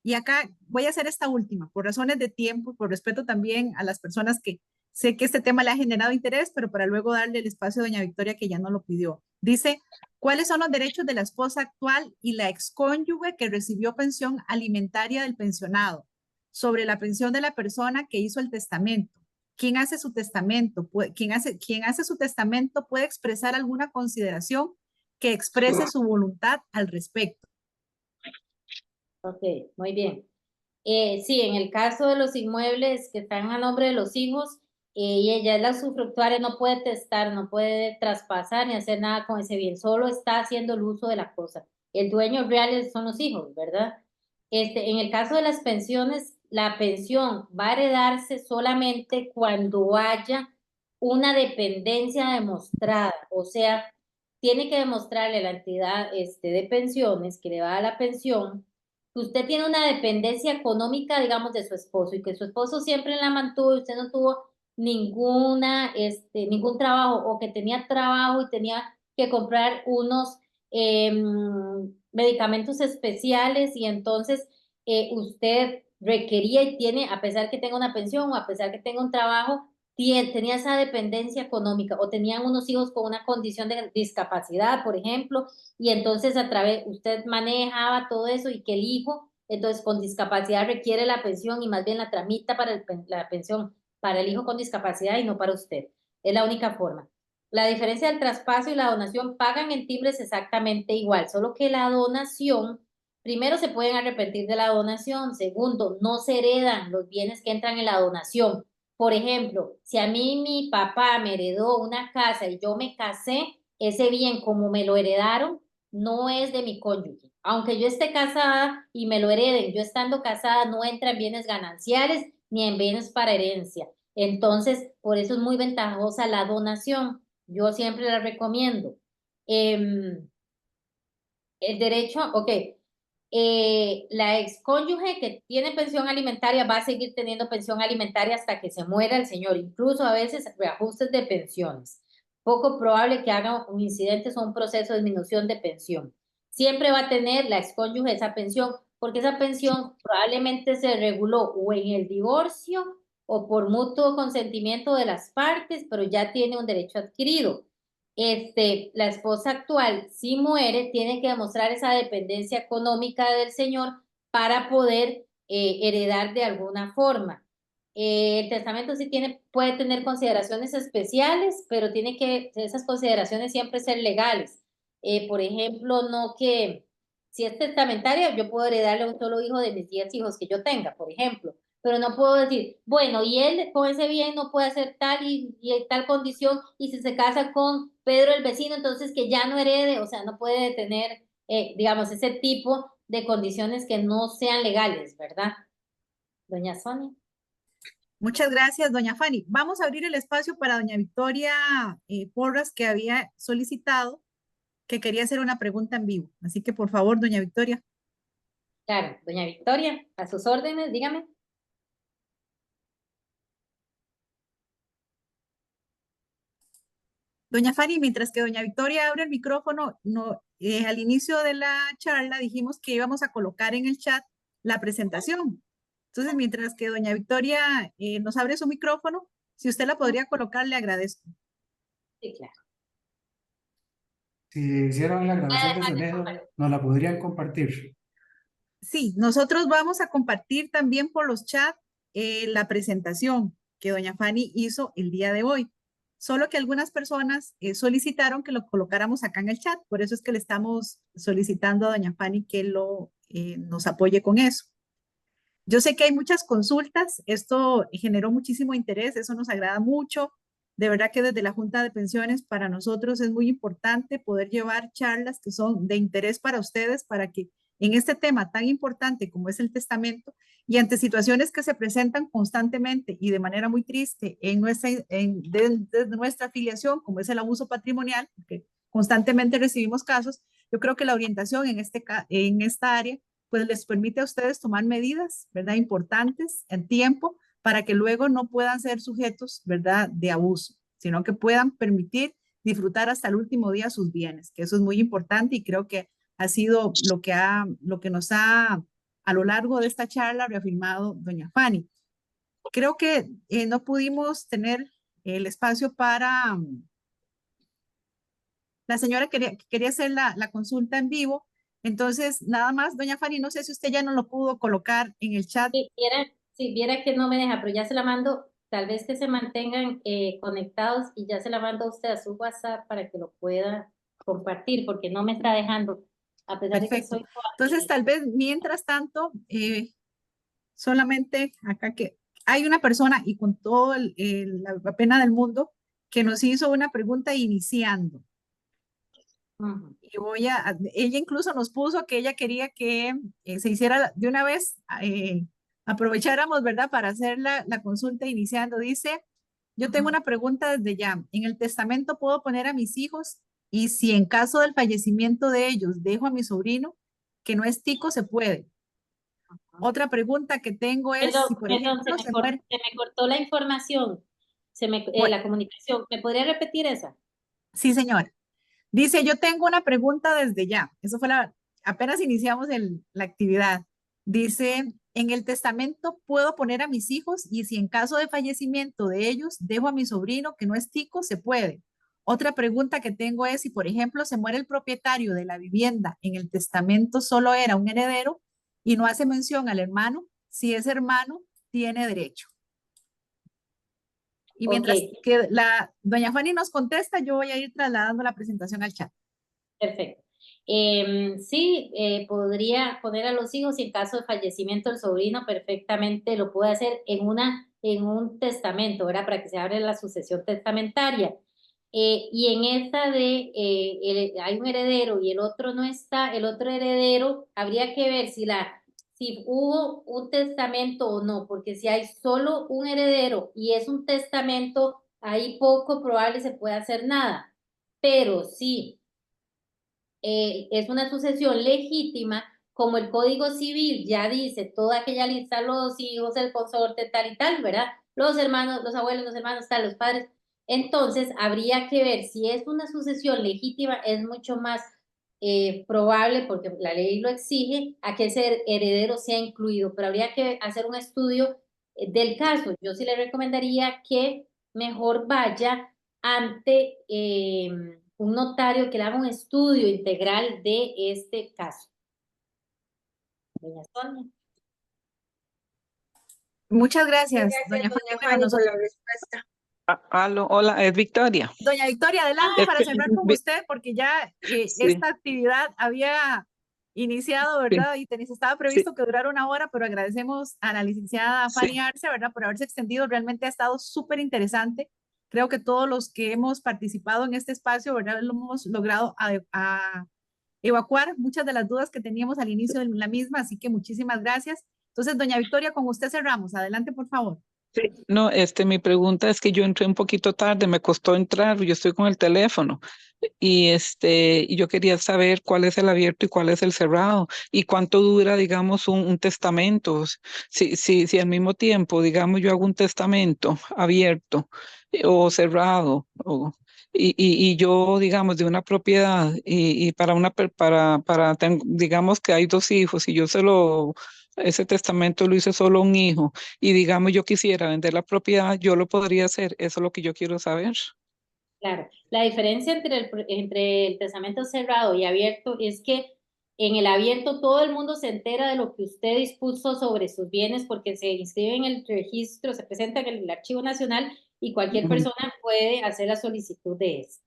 Y acá voy a hacer esta última, por razones de tiempo, por respeto también a las personas que sé que este tema le ha generado interés, pero para luego darle el espacio a doña Victoria que ya no lo pidió. Dice, ¿cuáles son los derechos de la esposa actual y la excónyuge que recibió pensión alimentaria del pensionado sobre la pensión de la persona que hizo el testamento? ¿Quién hace su testamento? ¿Quién hace su testamento puede expresar alguna consideración que exprese su voluntad al respecto? Ok, muy bien. Sí, en el caso de los inmuebles que están a nombre de los hijos, y ella es la usufructuaria, no puede testar, no puede traspasar ni hacer nada con ese bien, solo está haciendo el uso de la cosa. El dueño real son los hijos, ¿verdad? En el caso de las pensiones, la pensión va a heredarse solamente cuando haya una dependencia demostrada, o sea, tiene que demostrarle a la entidad de pensiones que le va a dar la pensión que usted tiene una dependencia económica, digamos, de su esposo y que su esposo siempre la mantuvo y usted no tuvo ningún trabajo o que tenía trabajo y tenía que comprar unos medicamentos especiales y entonces usted requería y tiene, a pesar que tenga una pensión o a pesar que tenga un trabajo, tenía esa dependencia económica o tenían unos hijos con una condición de discapacidad, por ejemplo, y entonces a través, usted manejaba todo eso y que el hijo, entonces con discapacidad requiere la pensión y más bien la tramita para la pensión para el hijo con discapacidad y no para usted. Es la única forma. La diferencia del traspaso y la donación pagan en timbres exactamente igual, solo que la donación, primero se pueden arrepentir de la donación, segundo, no se heredan los bienes que entran en la donación. Por ejemplo, si a mí mi papá me heredó una casa y yo me casé, ese bien como me lo heredaron, no es de mi cónyuge. Aunque yo esté casada y me lo hereden, yo estando casada no entra en bienes gananciales ni en bienes para herencia. Entonces, por eso es muy ventajosa la donación. Yo siempre la recomiendo. El derecho, ok. La excónyuge que tiene pensión alimentaria va a seguir teniendo pensión alimentaria hasta que se muera el señor, incluso a veces reajustes de pensiones. Poco probable que haga un incidente o un proceso de disminución de pensión. Siempre va a tener la excónyuge esa pensión, porque esa pensión probablemente se reguló o en el divorcio o por mutuo consentimiento de las partes, pero ya tiene un derecho adquirido. La esposa actual, si muere, tiene que demostrar esa dependencia económica del señor para poder heredar de alguna forma. El testamento sí puede tener consideraciones especiales, pero tiene que esas consideraciones siempre ser legales. Por ejemplo, no que si es testamentaria, yo puedo heredarle a un solo hijo de mis 10 hijos que yo tenga, por ejemplo, pero no puedo decir, bueno, y él con ese bien no puede hacer tal y tal condición, y si se casa con Pedro el vecino, entonces que ya no herede, o sea, no puede tener, digamos, ese tipo de condiciones que no sean legales, ¿verdad? Doña Sonia. Muchas gracias, doña Fanny. Vamos a abrir el espacio para doña Victoria Porras, que había solicitado que quería hacer una pregunta en vivo. Así que, por favor, doña Victoria. Claro, doña Victoria, a sus órdenes, dígame. Doña Fanny, mientras que doña Victoria abre el micrófono, no, al inicio de la charla dijimos que íbamos a colocar en el chat la presentación. Entonces, mientras que doña Victoria nos abre su micrófono, si usted la podría colocar, le agradezco. Sí, claro. Si hicieron la grabación de sonido, ¿nos la podrían compartir? Sí, nosotros vamos a compartir también por los chats la presentación que doña Fanny hizo el día de hoy. Solo que algunas personas solicitaron que lo colocáramos acá en el chat, por eso es que le estamos solicitando a doña Fanny que nos apoye con eso. Yo sé que hay muchas consultas, esto generó muchísimo interés, eso nos agrada mucho. De verdad que desde la Junta de Pensiones para nosotros es muy importante poder llevar charlas que son de interés para ustedes, para que en este tema tan importante como es el testamento y ante situaciones que se presentan constantemente y de manera muy triste desde nuestra afiliación, como es el abuso patrimonial, porque constantemente recibimos casos, yo creo que la orientación en esta área pues les permite a ustedes tomar medidas, ¿verdad? Importantes en tiempo para que luego no puedan ser sujetos, ¿verdad? De abuso, sino que puedan permitir disfrutar hasta el último día sus bienes, que eso es muy importante y creo que ha sido lo que nos ha a lo largo de esta charla reafirmado doña Fanny. Creo que no pudimos tener el espacio para la señora quería hacer la consulta en vivo. Entonces, nada más, doña Fanny, no sé si usted ya no lo pudo colocar en el chat. Si viera que no me deja, pero ya se la mando, tal vez que se mantengan conectados y ya se la mando a usted a su WhatsApp para que lo pueda compartir, porque no me está dejando, a pesar de que Perfecto. soy Entonces, tal vez mientras tanto, solamente acá que hay una persona y con toda la pena del mundo que nos hizo una pregunta iniciando. Y ella incluso nos puso que ella quería que se hiciera de una vez, aprovecháramos, ¿verdad? Para hacer la consulta iniciando. Dice, yo tengo una pregunta desde ya. ¿En el testamento puedo poner a mis hijos? Y si en caso del fallecimiento de ellos dejo a mi sobrino, que no es tico, se puede. Otra pregunta que tengo es, Perdón, si por perdón, ejemplo se muere. se me cortó la información, Bueno, la comunicación. ¿Me podría repetir esa? sí, señora. Dice, yo tengo una pregunta desde ya. Eso fue apenas iniciamos la actividad. Dice, en el testamento puedo poner a mis hijos y si en caso de fallecimiento de ellos dejo a mi sobrino que no es tico, se puede. Otra pregunta que tengo es, si por ejemplo se muere el propietario de la vivienda, en el testamento solo era un heredero y no hace mención al hermano, si ese hermano tiene derecho. Y mientras Ok. que doña Fanny nos contesta, yo voy a ir trasladando la presentación al chat. Perfecto. Sí, podría poner a los hijos y en caso de fallecimiento del sobrino perfectamente lo puede hacer en un testamento, ¿verdad? Para que se abra la sucesión testamentaria. Y en esta hay un heredero y el otro no está, el otro heredero, habría que ver si hubo un testamento o no, porque si hay solo un heredero y es un testamento, ahí poco probable se puede hacer nada. Pero sí es una sucesión legítima, como el Código Civil ya dice, toda aquella lista, los hijos, el consorte, tal y tal, ¿verdad? Los hermanos, los abuelos, los hermanos, tal, los padres. Entonces, habría que ver si es una sucesión legítima, es mucho más probable, porque la ley lo exige, a que ese heredero sea incluido, pero habría que hacer un estudio del caso. Yo sí le recomendaría que mejor vaya ante un notario que le haga un estudio integral de este caso. Doña Sonia. Muchas gracias, doña Fanny. Bueno, nosotros, la respuesta. Aló, hola, es Victoria. doña Victoria, adelante Es para que, cerrar con usted, porque ya sí, esta actividad había iniciado, sí, ¿verdad? Y estaba sí. previsto que durara una hora, pero agradecemos a la licenciada Sí. Fanny Arce, ¿verdad? Por haberse extendido. Realmente ha estado súper interesante. Creo que todos los que hemos participado en este espacio, ¿verdad? Lo hemos logrado a evacuar muchas de las dudas que teníamos al inicio de la misma, así que muchísimas gracias. Entonces, doña Victoria, con usted cerramos. Adelante, por favor. Sí. No, mi pregunta es que yo entré un poquito tarde, me costó entrar, yo estoy con el teléfono y yo quería saber cuál es el abierto y cuál es el cerrado y cuánto dura, digamos, un testamento. Si al mismo tiempo, digamos, yo hago un testamento abierto o cerrado y yo, digamos, de una propiedad y para digamos que hay dos hijos y ese testamento lo hice solo un hijo y digamos yo quisiera vender la propiedad, yo lo podría hacer. Eso es lo que yo quiero saber. Claro, la diferencia entre el testamento cerrado y abierto es que en el abierto todo el mundo se entera de lo que usted dispuso sobre sus bienes porque se inscribe en el registro, se presenta en el Archivo Nacional y cualquier Ujú. persona puede hacer la solicitud de eso.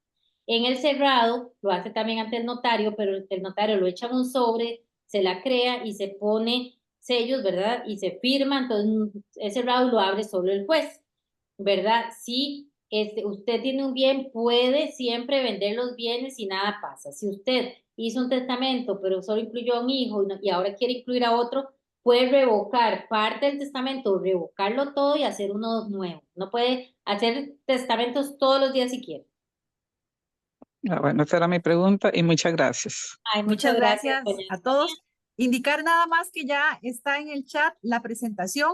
En el cerrado lo hace también ante el notario, pero el notario lo echa en un sobre, se la crea y se pone sellos, ¿verdad? Y se firma, entonces es cerrado y lo abre solo el juez, ¿verdad? Sí, usted tiene un bien, puede siempre vender los bienes y nada pasa. Si usted hizo un testamento, pero solo incluyó a un hijo y ahora quiere incluir a otro, puede revocar parte del testamento, revocarlo todo y hacer uno nuevo. No puede hacer testamentos todos los días si quiere. Bueno, esa era mi pregunta y muchas gracias. Ay, muchas Muchas gracias, gracias doña a Sonia. todos. Indicar nada más que ya está en el chat la presentación.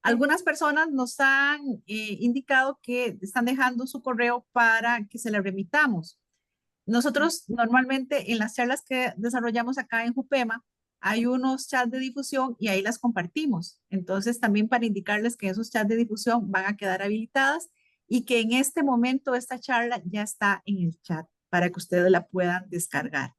Algunas personas nos han indicado que están dejando su correo para que se le remitamos. Nosotros normalmente en las charlas que desarrollamos acá en Jupema hay unos chats de difusión y ahí las compartimos. Entonces también para indicarles que esos chats de difusión van a quedar habilitadas y que en este momento esta charla ya está en el chat para que ustedes la puedan descargar.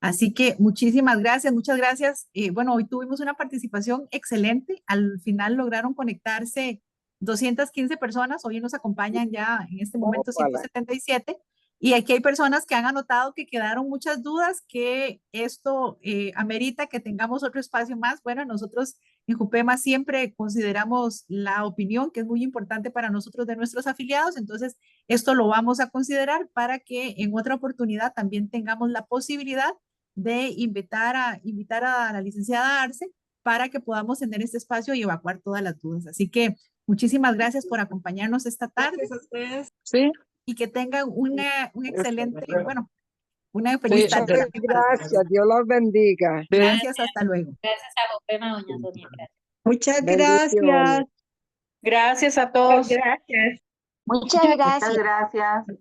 Así que muchísimas gracias, muchas gracias. Bueno, hoy tuvimos una participación excelente. Al final lograron conectarse 215 personas. Hoy nos acompañan ya en este momento 177. Y aquí hay personas que han anotado que quedaron muchas dudas, que esto amerita que tengamos otro espacio más. Bueno, nosotros en Jupema siempre consideramos la opinión, que es muy importante para nosotros de nuestros afiliados. Entonces, esto lo vamos a considerar para que en otra oportunidad también tengamos la posibilidad de invitar a la licenciada Arce para que podamos tener este espacio y evacuar todas las dudas. Así que muchísimas gracias por acompañarnos esta tarde. Gracias a ustedes. Sí, Y que tengan un excelente, bueno, una sí, feliz tarde. Gracias, Dios los bendiga. Gracias, hasta luego. Gracias a Jopema, doña Sonia. Gracias. Muchas gracias. Gracias a todos. Gracias. Muchas gracias.